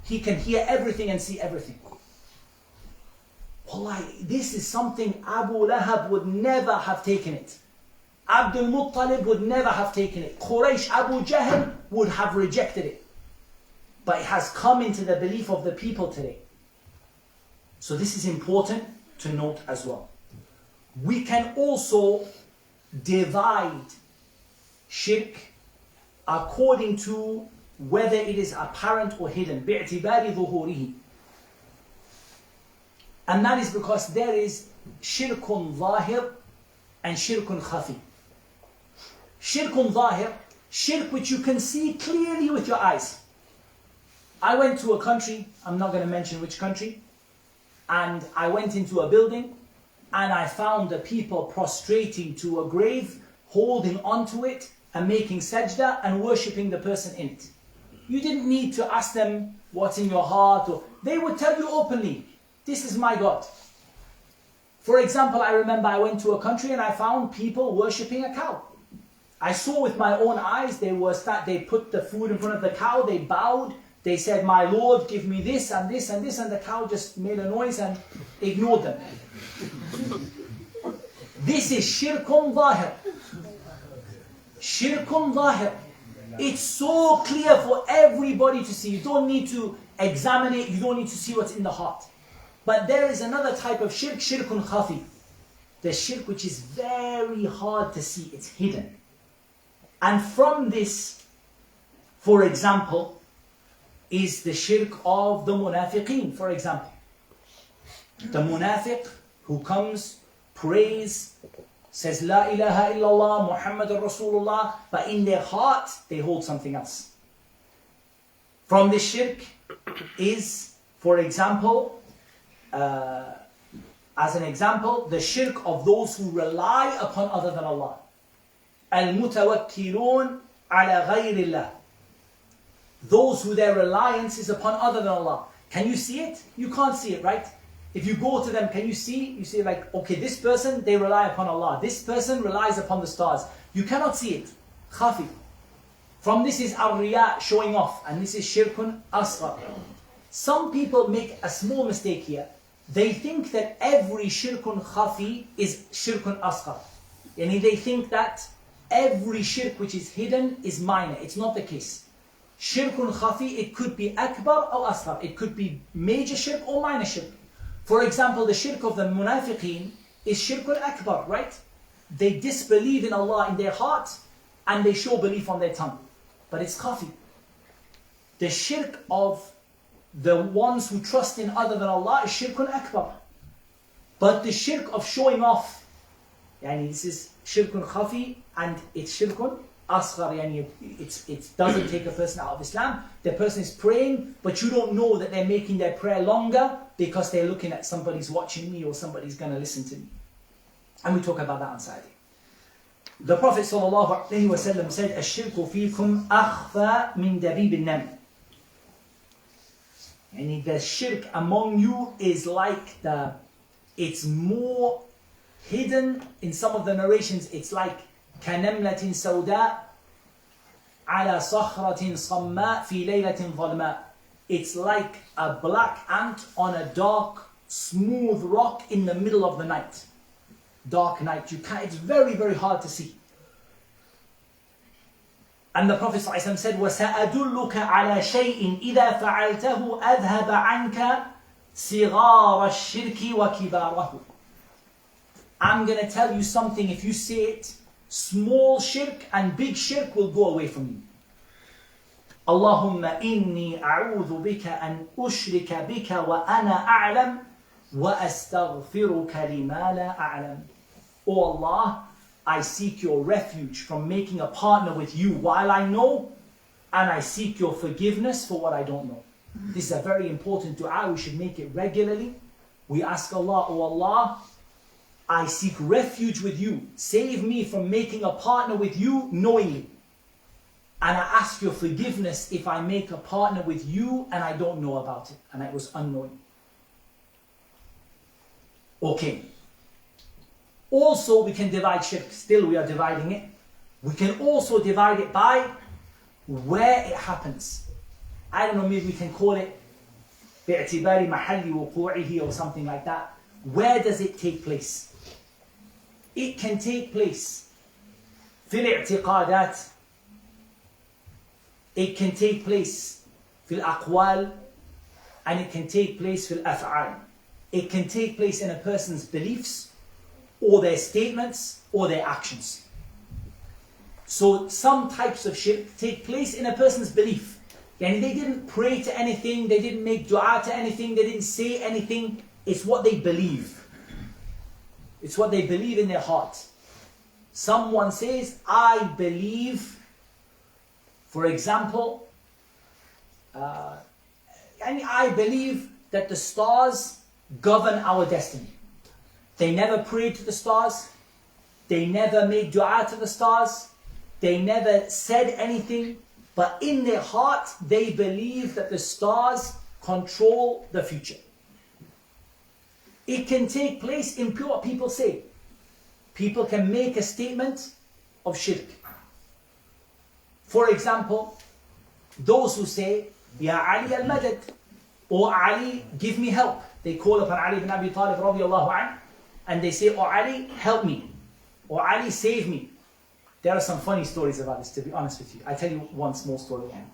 S1: He can hear everything and see everything. Wallahi, this is something Abu Lahab would never have taken it. Abdul Muttalib would never have taken it. Quraysh, Abu Jahl would have rejected it. But it has come into the belief of the people today. So this is important to note as well. We can also divide shirk according to whether it is apparent or hidden. بِاعْتِبَارِ ظُهُورِهِ. And that is because there is shirkun zahir and shirkun khafi. Shirkun zahir, shirk which you can see clearly with your eyes. I went to a country, I'm not going to mention which country, and I went into a building and I found the people prostrating to a grave, holding onto it and making sajda and worshipping the person in it. You didn't need to ask them what's in your heart, or they would tell you openly, this is my God. For example, I remember I went to a country and I found people worshipping a cow. I saw with my own eyes, they put the food in front of the cow, they bowed, they said, my Lord, give me this and this and this, and the cow just made a noise and ignored them. This is shirkun zahir. Shirkun zahir. It's so clear for everybody to see. You don't need to examine it, you don't need to see what's in the heart. But there is another type of shirk, shirkun khafi. The shirk which is very hard to see, it's hidden. And from this, for example, is the shirk of the munafiqeen, for example. The munafiq who comes, prays, says La ilaha illallah, Muhammadur Rasulullah, but in their heart they hold something else. From this shirk is, for example, as an example, the shirk of those who rely upon other than Allah. Al-mutawakkilun ala ghayrillah. Those who their reliance is upon other than Allah. Can you see it? You can't see it, right? If you go to them, can you see? You see like, okay, this person, they rely upon Allah. This person relies upon the stars. You cannot see it. Khafi. From this is al-riya, showing off. And this is shirkun asghar. Some people make a small mistake here. they think that every shirkun khafi is shirkun asghar. Yani they think that every shirk which is hidden is minor. It's not the case. Shirkun khafi, it could be akbar or asghar. It could be major shirk or minor shirk. For example, the shirk of the munafiqeen is shirkun akbar, right? They disbelieve in Allah in their heart and they show belief on their tongue. But it's khafi. The shirk of the ones who trust in other than Allah is shirkun akbar. But the shirk of showing off, yani this is shirkun khafi and it's shirkun asghar, yani it doesn't take a person out of Islam. The person is praying, but you don't know that they're making their prayer longer because they're looking at somebody's watching me or somebody's going to listen to me. And we talk about that on Saturday. The Prophet ﷺ said, "Ash-shirku fiikum akhfa min dabib an-nam." And the shirk among you is like it's more hidden. In some of the narrations, it's like كَنَمْلَةٍ سَوْدَاء عَلَى صَخْرَةٍ صَمَّاء فِي لَيْلَةٍ ظَلْمَاء. It's like a black ant on a dark, smooth rock in the middle of the night. Dark night, it's very, very hard to see. And the Prophet ﷺ said, وَسَأَدُلُّكَ عَلَى شَيْءٍ إِذَا فَعَلْتَهُ أَذْهَبَ عَنْكَ صِغَارَ الشِّرْكِ وَكِبَارَهُ. I'm going to tell you something, if you say it, small shirk and big shirk will go away from you. اللهم إني أعوذ بك أن أشرك بك وأنا أعلم وأستغفرك لما لا أعلم. O Allah, I seek your refuge from making a partner with you while I know, and I seek your forgiveness for what I don't know. This is a very important dua. We should make it regularly. We ask Allah, O Allah, I seek refuge with you. Save me from making a partner with you knowingly. And I ask your forgiveness if I make a partner with you and I don't know about it, and it was unknowing. Okay. Also, we can divide shirk. Still, we are dividing it. We can also divide it by where it happens. I don't know, maybe we can call it بِاعْتِبَارِ مَحَلِّ وُقُوعِهِ or something like that. Where does it take place? It can take place في الاعتقادات. It can take place في الأقوال, and it can take place في الأفعال. It can take place in a person's beliefs, or their statements, or their actions. So some types of shirk take place in a person's belief. Yani they didn't pray to anything, they didn't make dua to anything, they didn't say anything. It's what they believe. It's what they believe in their heart. Someone says, I believe, for example, I believe that the stars govern our destiny. They never prayed to the stars. They never made dua to the stars. They never said anything. But in their heart, they believe that the stars control the future. It can take place in pure what people say. People can make a statement of shirk. For example, those who say, Ya Ali al-Madad, or Ali, give me help. They call upon Ali ibn Abi Talib radiallahu anhu, and they say, Oh Ali, help me. Or Ali, save me. There are some funny stories about this, to be honest with you. I tell you one small story again.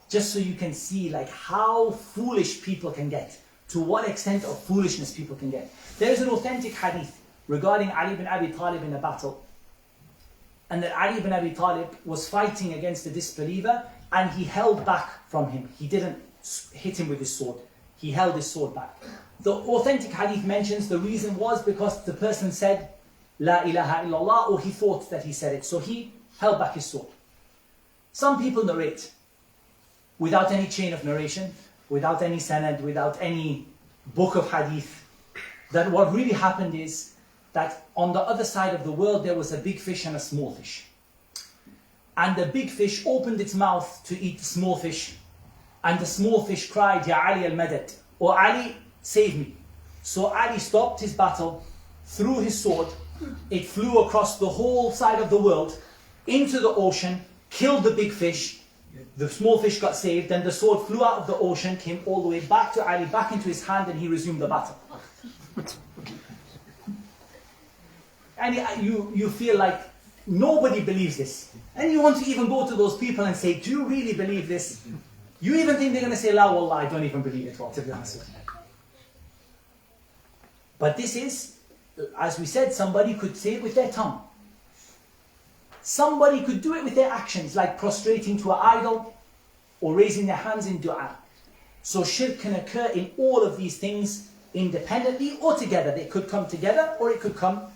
S1: Just so you can see like how foolish people can get. To what extent of foolishness people can get. There is an authentic hadith regarding Ali ibn Abi Talib in a battle. And that Ali ibn Abi Talib was fighting against a disbeliever and he held back from him. He didn't hit him with his sword. He held his sword back. The authentic hadith mentions the reason was because the person said La ilaha illallah, or he thought that he said it. So he held back his sword. Some people narrate without any chain of narration, without any sanad, without any book of hadith, that what really happened is that on the other side of the world there was a big fish and a small fish. And the big fish opened its mouth to eat the small fish, and the small fish cried, Ya Ali al-Madad, or Ali, save me. So Ali stopped his battle, threw his sword, it flew across the whole side of the world, into the ocean, killed the big fish, the small fish got saved, then the sword flew out of the ocean, came all the way back to Ali, back into his hand, and he resumed the battle. And you feel like nobody believes this. And you want to even go to those people and say, do you really believe this? You even think they're going to say, La wallah, I don't even believe it, well, to be honest with you. But this is, as we said, somebody could say it with their tongue. Somebody could do it with their actions, like prostrating to an idol or raising their hands in dua. So shirk can occur in all of these things independently or together. They could come together or it could come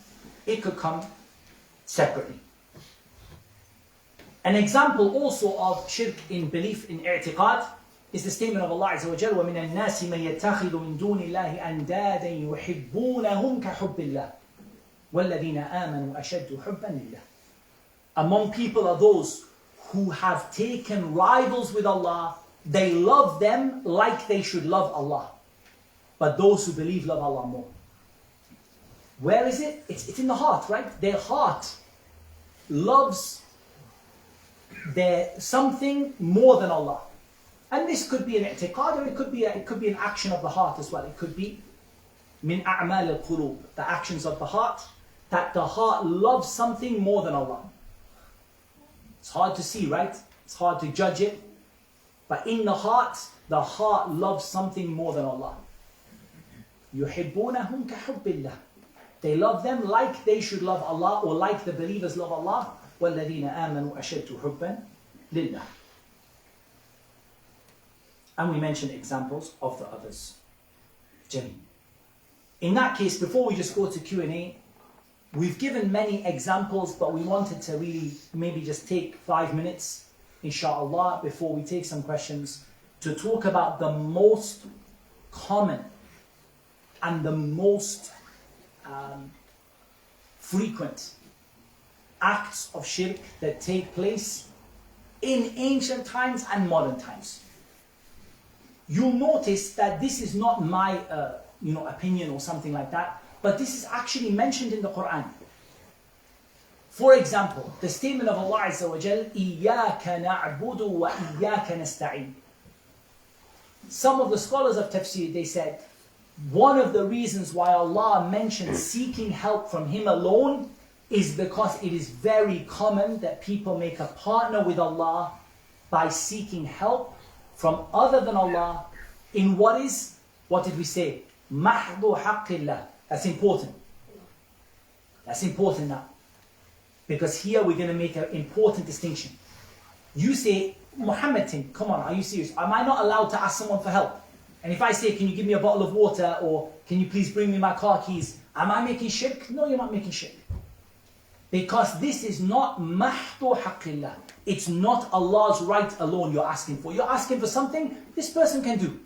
S1: separately. An example also of shirk in belief, in i'tiqad, is the statement of Allah Azza wa Jalla, وَمِنَ النَّاسِ مَن يَتَّخِذُ مِن دُونِ اللَّهِ أَنْدَادًا يُحِبُّونَهُمْ كَحُبِّ اللَّهِ وَالَّذِينَ آمَنُوا أَشَدُّ حُبًّا لِلَّهِ. Among people are those who have taken rivals with Allah. They love them like they should love Allah. But those who believe love Allah more. Where is it? It's in the heart, right? Their heart loves something more than Allah. And this could be an i'tiqad, or it could be an action of the heart as well. It could be min a'mal al-qulub, the actions of the heart, that the heart loves something more than Allah. It's hard to see, right? It's hard to judge it. But in the heart loves something more than Allah. يُحِبُّونَهُمْ كَحُبِّ اللَّهِ. They love them like they should love Allah, or like the believers love Allah. وَالَّذِينَ آمَنُوا أَشَدُّ حُبًّا لِلَّهِ. And we mentioned examples of the others. Jameen. In that case, before we just go to Q&A, we've given many examples, but we wanted to really maybe just take 5 minutes, inshallah, before we take some questions, to talk about the most common and the most frequent acts of shirk that take place in ancient times and modern times. You'll notice that this is not my opinion or something like that, but this is actually mentioned in the Quran. For example, the statement of Allah Azza wa Jal, إِيَّاكَ نَعْبُدُ وَإِيَّاكَ نَسْتَعِينُ. Some of the scholars of tafsir, they said, one of the reasons why Allah mentioned seeking help from Him alone is because it is very common that people make a partner with Allah by seeking help from other than Allah in what did we say? مَحْضُ حَقِّ اللَّهِ. That's important. That's important now. Because here we're going to make an important distinction. You say, Muhammad, come on, are you serious? Am I not allowed to ask someone for help? And if I say, can you give me a bottle of water, or can you please bring me my car keys? Am I making shirk? No, you're not making shirk. Because this is not mahdu haqqillah. It's not Allah's right alone you're asking for. You're asking for something this person can do.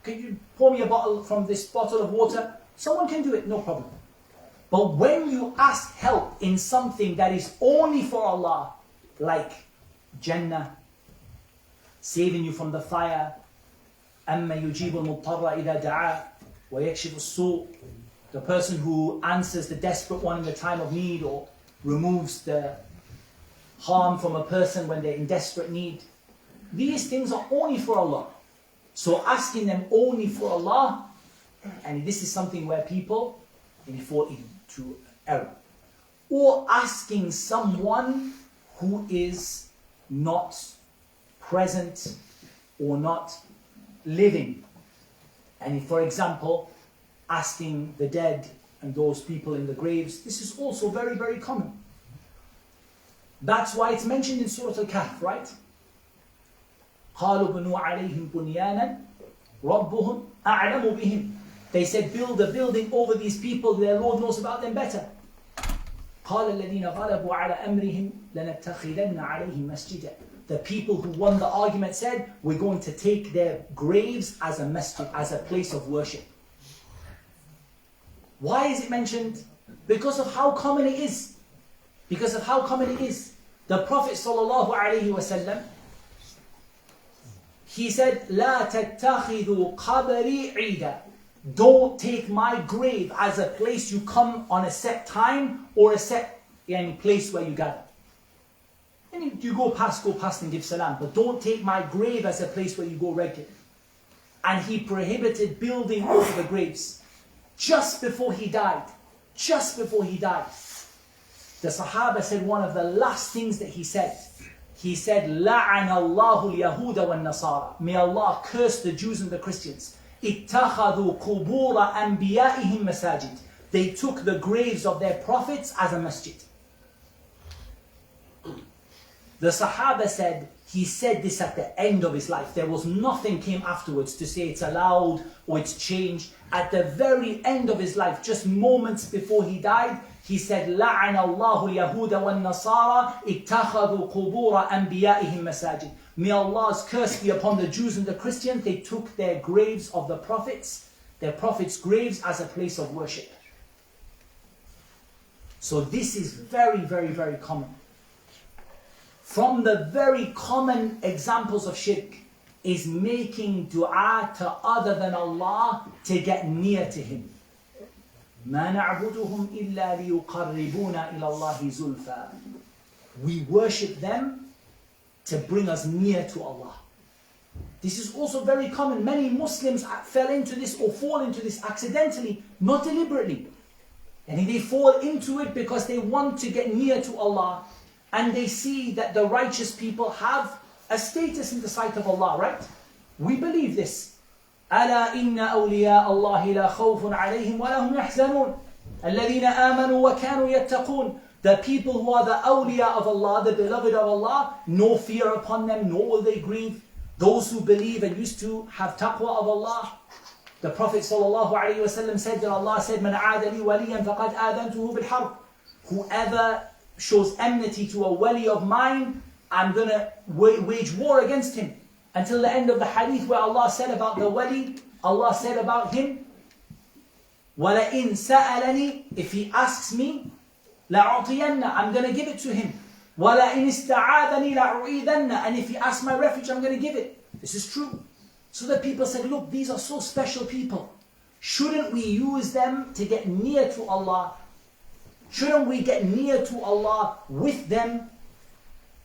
S1: Can you pour me a bottle from this bottle of water? Someone can do it, no problem. But when you ask help in something that is only for Allah, like Jannah, saving you from the fire, أَمَّا يُجِيبُ الْمُضْطَرَّ إِذَا دَعَاهُ وَيَكْشِفُ السُّوءَ, the person who answers the desperate one in the time of need, or removes the harm from a person when they're in desperate need. These things are only for Allah. So asking them only for Allah, and this is something where people fall into error. Or asking someone who is not present or not living. And for example, asking the dead and those people in the graves, this is also very, very common. That's why it's mentioned in Surah Al-Kahf, right? قَالُوا بُنُوا عَلَيْهِمْ بُنْيَانًا رَبُّهُمْ أَعْلَمُ بِهِمْ. They said, build a building over these people, their Lord knows about them better. قَالَ الَّذِينَ غَلَبُوا عَلَى أَمْرِهِمْ لَنَتَّخِذَنَّ عَلَيْهِمْ مَسْجِدًا. The people who won the argument said, we're going to take their graves as a masjid, as a place of worship. Why is it mentioned? Because of how common it is. Because of how common it is. The Prophet ﷺ, he said, لَا تَتَّخِذُوا قَبَرِي عِيدًا. Don't take my grave as a place you come on a set time, or a set place where you gather. And you go past and give salam, but don't take my grave as a place where you go regularly. And he prohibited building over the graves. just before he died, the Sahaba said one of the last things that he said, لَعَنَ اللَّهُ الْيَهُودَ وَالنَّصَارَى. May Allah curse the Jews and the Christians. اتَّخَذُوا قُبُورَ أَنْبِيَائِهِمْ مَسَاجِدِ. They took the graves of their prophets as a masjid. The Sahaba said, he said this at the end of his life. There was nothing came afterwards to say it's allowed or it's changed. At the very end of his life, just moments before he died, he said, لَعَنَ اللَّهُ الْيَهُودَ وَالنَّصَارَى اتَّخَذُوا قُبُورَ أَنْبِيَائِهِمْ مَسَاجِدِ. May Allah's curse be upon the Jews and the Christians. They took their graves of the prophets, their prophets' graves, as a place of worship. So this is very, very, very common. From the very common examples of shirk is making dua to other than Allah to get near to Him. مَا نَعْبُدُهُمْ إِلَّا لِيُقَرِّبُونَ إِلَى اللَّهِ زُلْفَى. We worship them to bring us near to Allah. This is also very common. Many Muslims fell into this or fall into this accidentally, not deliberately. And they fall into it because they want to get near to Allah. And they see that the righteous people have a status in the sight of Allah, right? We believe this. أَلَا إِنَّ أَوْلِيَاءَ اللَّهِ لَا خَوْفٌ عَلَيْهِمْ وَلَا هُمْ يَحْزَنُونَ الَّذِينَ آمَنُوا وَكَانُوا يَتَّقُونَ. The people who are the awliya of Allah, the beloved of Allah, no fear upon them, nor will they grieve. Those who believe and used to have taqwa of Allah. The Prophet ﷺ said that Allah said, مَنْ عَادَ لِي وَلِيًّا فَقَدْ آذَنْتُهُ بِالْحَرْبِ. Whoever shows enmity to a wali of mine, I'm going to wage war against him. Until the end of the hadith where Allah said about the wali, Allah said about him, وَلَئِن سَأَلَنِي, if he asks me, لَأُعْطِيَنَّ, I'm going to give it to him. وَلَئِن اسْتَعَاذَنِي لَأُعِيذَنَّ, and if he asks my refuge, I'm going to give it. This is true. So the people said, look, these are so special people. Shouldn't we use them to get near to Allah? Shouldn't we get near to Allah with them?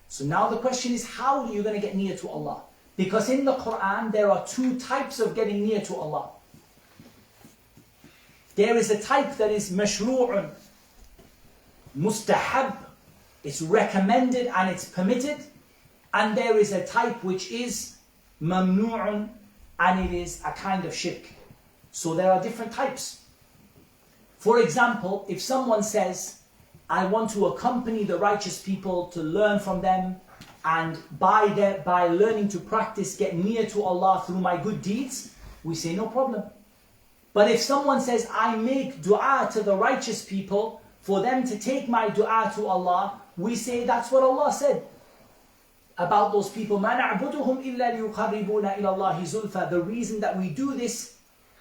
S1: So now the question is, how are you going to get near to Allah? Because in the Quran, there are two types of getting near to Allah. There is a type that is mashru'un, mustahab, it's recommended and it's permitted. And there is a type which is mamnu'un, and it is a kind of shirk. So there are different types. For example, if someone says, I want to accompany the righteous people to learn from them, and by learning to practice, get near to Allah through my good deeds, we say no problem. But if someone says, I make dua to the righteous people for them to take my dua to Allah, we say that's what Allah said about those people. مَا نَعْبُدُهُمْ إِلَّا لِيُقَرِّبُونَ إِلَى اللَّهِ زُلْفَى. The reason that we do this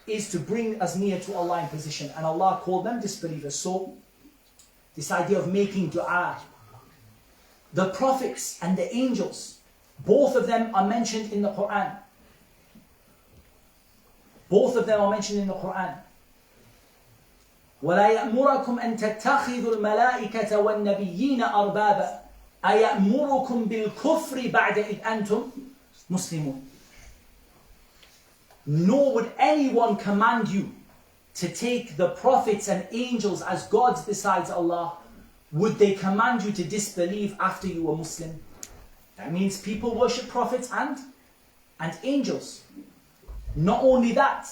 S1: is to bring us near to Allah in position. And Allah called them disbelievers. So, this idea of making dua. The prophets and the angels, both of them are mentioned in the Quran. Both of them are mentioned in the Quran. وَلَا يَأْمُرَكُمْ أَن تَتَّخِذُوا الْمَلَائِكَةَ وَالنَّبِيِّينَ أَرْبَابًا أَيَأْمُرُكُمْ بِالْكُفْرِ بَعْدَ إِذْ أَنْتُمْ مُسْلِمُونَ. Nor would anyone command you to take the prophets and angels as gods besides Allah. Would they command you to disbelieve after you were Muslim? That means people worship prophets and angels. Not only that,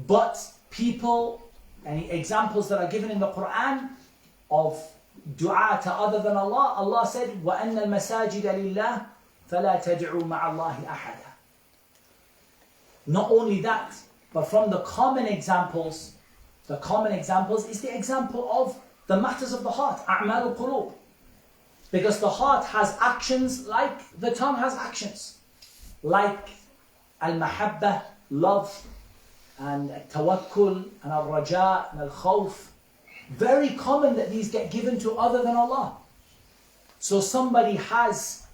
S1: but people, any examples that are given in the Quran of dua to other than Allah, Allah said, وَأَنَّ الْمَسَاجِدَ لِلَّهِ فَلَا تَدْعُوا مَعَ اللَّهِ أَحَدًا. Not only that, but from the common examples is the example of the matters of the heart, أعمال القلوب. Because the heart has actions like the tongue has actions. Like al-mahabba, love, and tawakkul, and al-raja, and al-khawf. Very common that these get given to other than Allah. So somebody has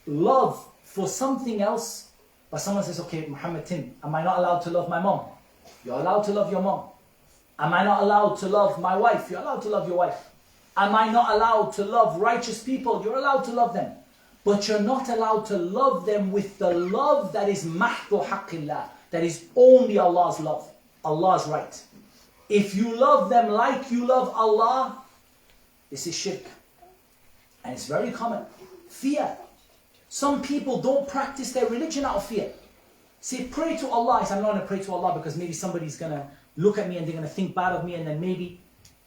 S1: love for something else, but someone says, okay, Muhammad Tim, am I not allowed to love my mom? You're allowed to love your mom. Am I not allowed to love my wife? You're allowed to love your wife. Am I not allowed to love righteous people? You're allowed to love them. But you're not allowed to love them with the love that is mahdu haqqillah, that is only Allah's love, Allah's right. If you love them like you love Allah, this is shirk. And it's very common. Fear. Some people don't practice their religion out of fear. Say, pray to Allah. I say, I'm not going to pray to Allah because maybe somebody's going to look at me and they're going to think bad of me, and then maybe...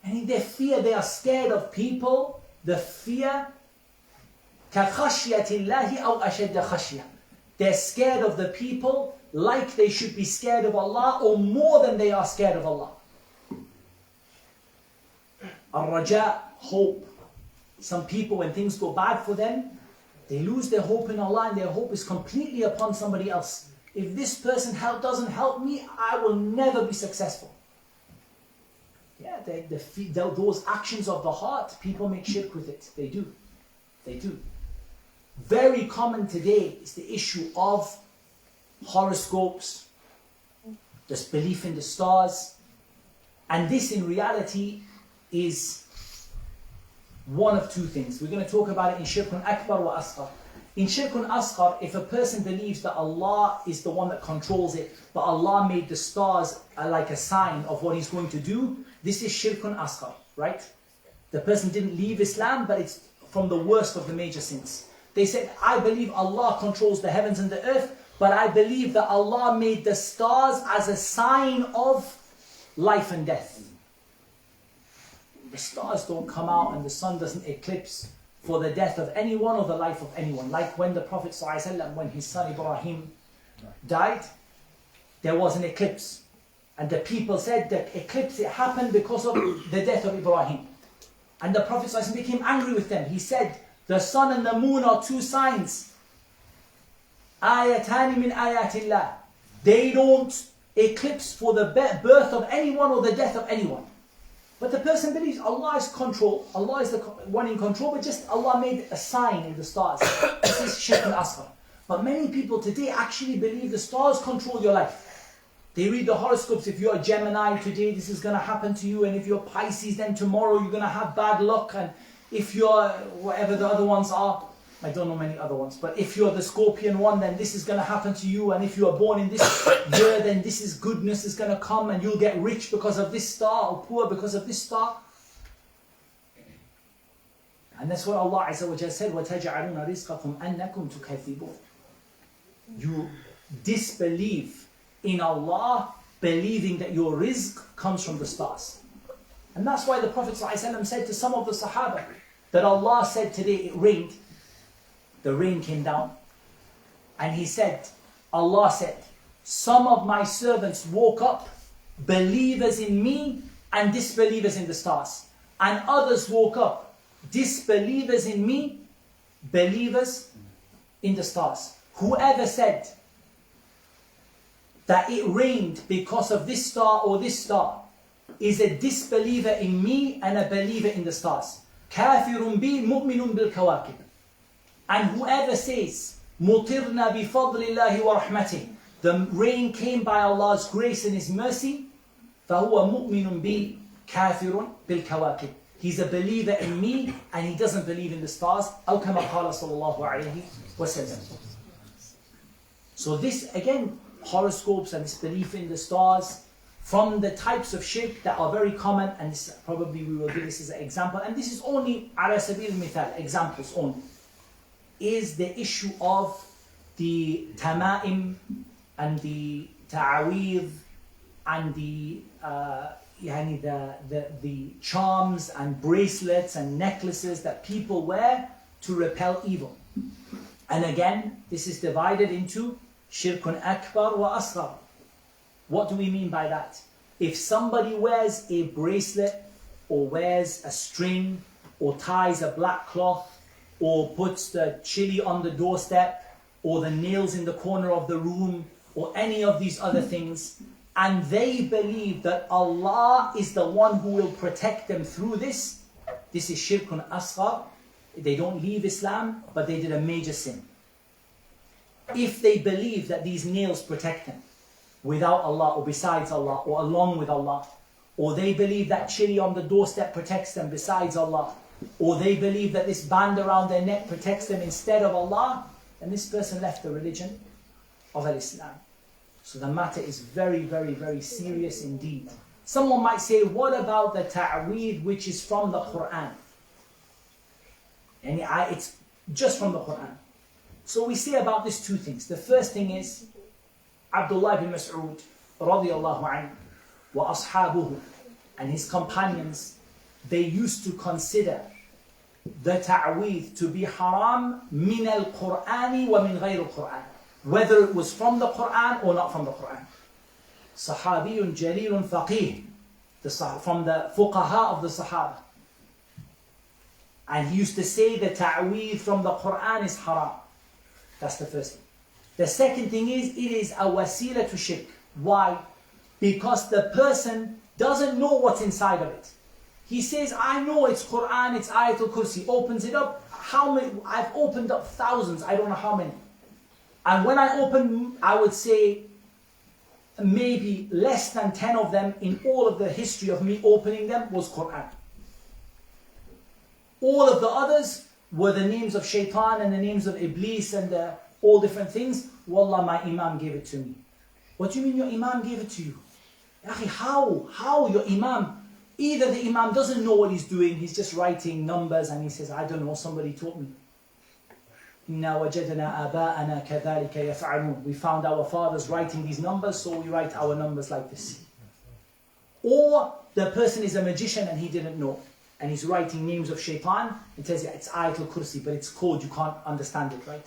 S1: And in their fear, they are scared of people. The fear... كَخَشْيَةِ اللَّهِ أَوْ أَشَدَّ خَشْيَةً. They're scared of the people like they should be scared of Allah, or more than they are scared of Allah. Ar-Raja, hope. Some people, when things go bad for them, they lose their hope in Allah, and their hope is completely upon somebody else. If this person doesn't help me, I will never be successful. Yeah, those actions of the heart, people make shirk with it. They do. They do. Very common today is the issue of horoscopes, this belief in the stars. And this in reality is one of two things. We're going to talk about it in Shirkun Akbar wa Asghar. In Shirkun Asghar, if a person believes that Allah is the one that controls it, but Allah made the stars like a sign of what He's going to do, this is Shirkun Asghar, right? The person didn't leave Islam, but it's from the worst of the major sins. They said, I believe Allah controls the heavens and the earth, but I believe that Allah made the stars as a sign of life and death. The stars don't come out and the sun doesn't eclipse for the death of anyone or the life of anyone. Like when the Prophet ﷺ, when his son Ibrahim died, there was an eclipse. And the people said that eclipse, it happened because of the death of Ibrahim. And the Prophet ﷺ became angry with them. He said, the sun and the moon are two signs. Ayatani min ayatillah. They don't eclipse for the birth of anyone or the death of anyone. But the person believes Allah is control. Allah is the one in control, but just Allah made a sign in the stars. This is Shirk al-Asghar. But many people today actually believe the stars control your life. They read the horoscopes. If you're a Gemini today, this is going to happen to you. And if you're Pisces, then tomorrow you're going to have bad luck. And if you're whatever the other ones are, I don't know many other ones, but if you're the Scorpion one, then this is going to happen to you. And if you are born in this year, then this is goodness is going to come, and you'll get rich because of this star, or poor because of this star. And that's what Allah Azza wa Jalla said, وَتَجْعَلُونَ رِزْقَكُمْ أَنَّكُمْ تُكَذِّبُونَ. You disbelieve in Allah, believing that your rizq comes from the stars. And that's why the Prophet ﷺ said to some of the Sahaba that Allah said today it rained. The rain came down. And he said, Allah said, some of my servants woke up, believers in me and disbelievers in the stars. And others woke up, disbelievers in me, believers in the stars. Whoever said that it rained because of this star or this star is a disbeliever in me and a believer in the stars. Kafirun bi mu'minun bil kawakib. And whoever says, Mutirna bi fadlillahi wa rahmatih, the rain came by Allah's grace and His mercy, fahuwa mu'minun bi kafirun bil kawakib. He's a believer in me and he doesn't believe in the stars. Aw kama qala sallallahu alayhi wa sallam. So this again, horoscopes and this belief in the stars, from the types of shirk that are very common, and this, probably we will give this as an example, and this is only ala sabil mithal, examples only, is the issue of the tama'im and the ta'aweed and the charms and bracelets and necklaces that people wear to repel evil. And again, this is divided into Shirkun Akbar wa Asghar. What do we mean by that? If somebody wears a bracelet or wears a string or ties a black cloth or puts the chili on the doorstep or the nails in the corner of the room or any of these other things, and they believe that Allah is the one who will protect them through this, this is Shirkun Asghar. They don't leave Islam, but they did a major sin. If they believe that these nails protect them without Allah or besides Allah or along with Allah, or they believe that chili on the doorstep protects them besides Allah, or they believe that this band around their neck protects them instead of Allah, then this person left the religion of Islam. So the matter is very, very, very serious indeed. Someone might say, what about the ta'weed which is from the Quran? And it's just from the Quran. So we say about this two things. The first thing is, Abdullah bin Mas'ud, radiyallahu anhu, wa ashabuhu, and his companions, they used to consider the ta'weed to be haram min al-Qur'ani wa min ghayr al-Qur'an. Whether it was from the Quran or not from the Quran. Sahabiyun jalilun faqih, from the fuqaha of the Sahaba. And he used to say the ta'weed from the Quran is haram. That's the first thing. The second thing is, it is a wasila to shirk. Why? Because the person doesn't know what's inside of it. He says, I know it's Quran, it's Ayatul Kursi. Opens it up. How many? I've opened up thousands. I don't know how many. And when I open, I would say maybe less than 10 of them in all of the history of me opening them was Quran. All of the others were the names of shaitan and the names of Iblis and all different things. Wallah, my Imam gave it to me. What do you mean your Imam gave it to you? How your Imam? Either the Imam doesn't know what he's doing, he's just writing numbers and he says, I don't know, somebody taught me. إِنَّا وَجَدْنَا آبَاءَنَا كَذَلِكَ يَفْعَلُونَ. We found our fathers writing these numbers, so we write our numbers like this. Or the person is a magician and he didn't know. And he's writing names of shaitan. It says it's Ayatul Kursi, but it's code, you can't understand it, right?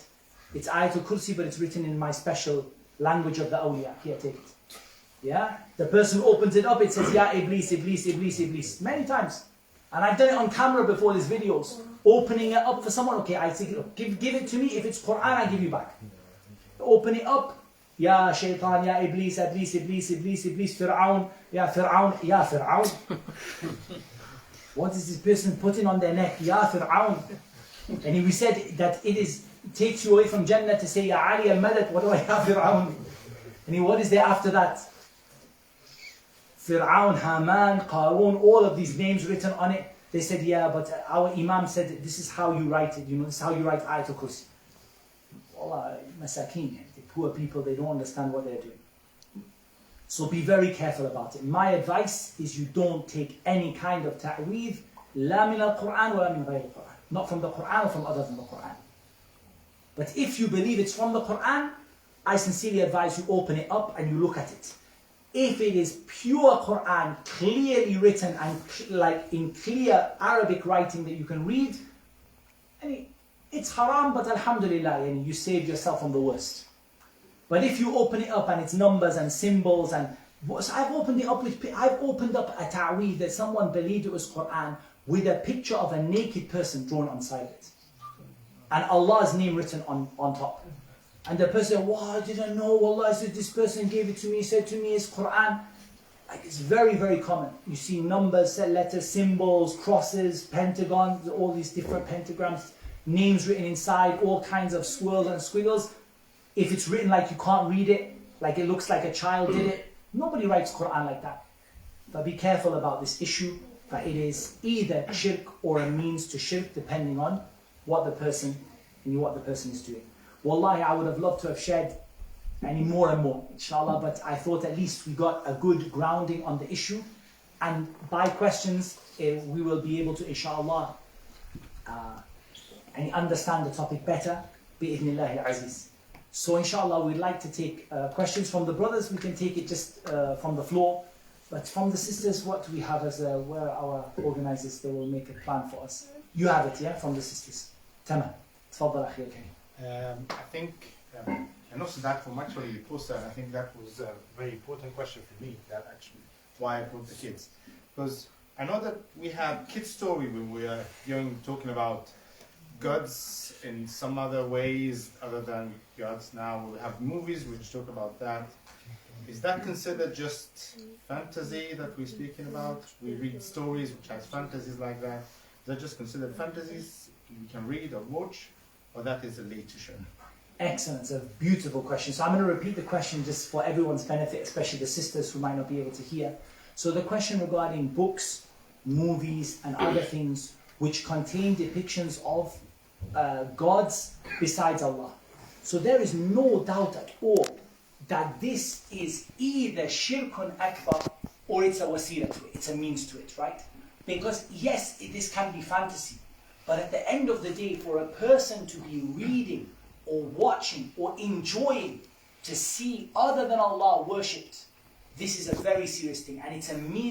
S1: It's Ayatul Kursi, but it's written in my special language of the awliya. Here, take it. Yeah? The person who opens it up, it says, Ya Iblis, Iblis, Iblis, Iblis. Many times. And I've done it on camera before these videos. Opening it up for someone. Okay, I say, give it to me. If it's Quran, I give you back. Open it up. Ya Shaitan, Ya Iblis, Iblis, Iblis, Iblis, Iblis, Fir'aun, Ya Fir'aun, Ya Fir'aun. What is this person putting on their neck? Ya Fir'aun. And we said that it takes you away from Jannah to say, Ya Ali al-Malak, what do I Ya Fir'aun? And what is there after that? Fir'aun, Haman, Qarun, all of these names written on it. They said, yeah, but our Imam said, this is how you write it. This is how you write Ayatul Kursi. Wallah, masakeen, the poor people, they don't understand what they're doing. So be very careful about it. My advice is you don't take any kind of ta'weed, la min al-Quran wa la min ghayr al-Quran. Not from the Quran or from other than the Quran. But if you believe it's from the Quran, I sincerely advise you open it up and you look at it. If it is pure Quran, clearly written and like in clear Arabic writing that you can read, it's haram, but alhamdulillah, you saved yourself from the worst. But if you open it up and it's numbers and symbols and so I've opened up a ta'weed that someone believed it was Quran with a picture of a naked person drawn on side of it. And Allah's name written on top. And the person said, wow, I didn't know, Wallah, this person gave it to me, said to me it's Quran. Like it's very, very common. You see numbers, letters, symbols, crosses, pentagons, all these different pentagrams, names written inside, all kinds of swirls and squiggles. If it's written like you can't read it, like it looks like a child did it, nobody writes Quran like that. But be careful about this issue, that it is either shirk or a means to shirk, depending on what the person is doing. Wallahi, I would have loved to have shared any more and more, inshallah, but I thought at least we got a good grounding on the issue. And by questions, we will be able to, inshallah, and understand the topic better, bi'idhnillahi al-aziz. So inshallah, we'd like to take questions from the brothers. We can take it just from the floor. But from the sisters, what do we have as where our organizers, they will make a plan for us. You have it, yeah, from the sisters. Tamam. Tfaddal akhi al-karim.
S2: I think, and also that from actually you posted, I think that was a very important question for me, that actually, why I brought the kids. Because I know that we have kids' story when we are talking about gods in some other ways other than gods. Now we have movies which talk about that. Is that considered just fantasy that we're speaking about? We read stories which has fantasies like that. Is that just considered fantasies we can read or watch? Or that is a literature?
S1: Excellent, it's a beautiful question. So I'm going to repeat the question just for everyone's benefit, especially the sisters who might not be able to hear. So the question regarding books, movies and other things which contain depictions of gods besides Allah. So there is no doubt at all that this is either shirkun akbar or it's a wasila to it, it's a means to it, right? Because yes, this can be fantasy, but at the end of the day, for a person to be reading or watching or enjoying to see other than Allah worshipped, this is a very serious thing, and it's a means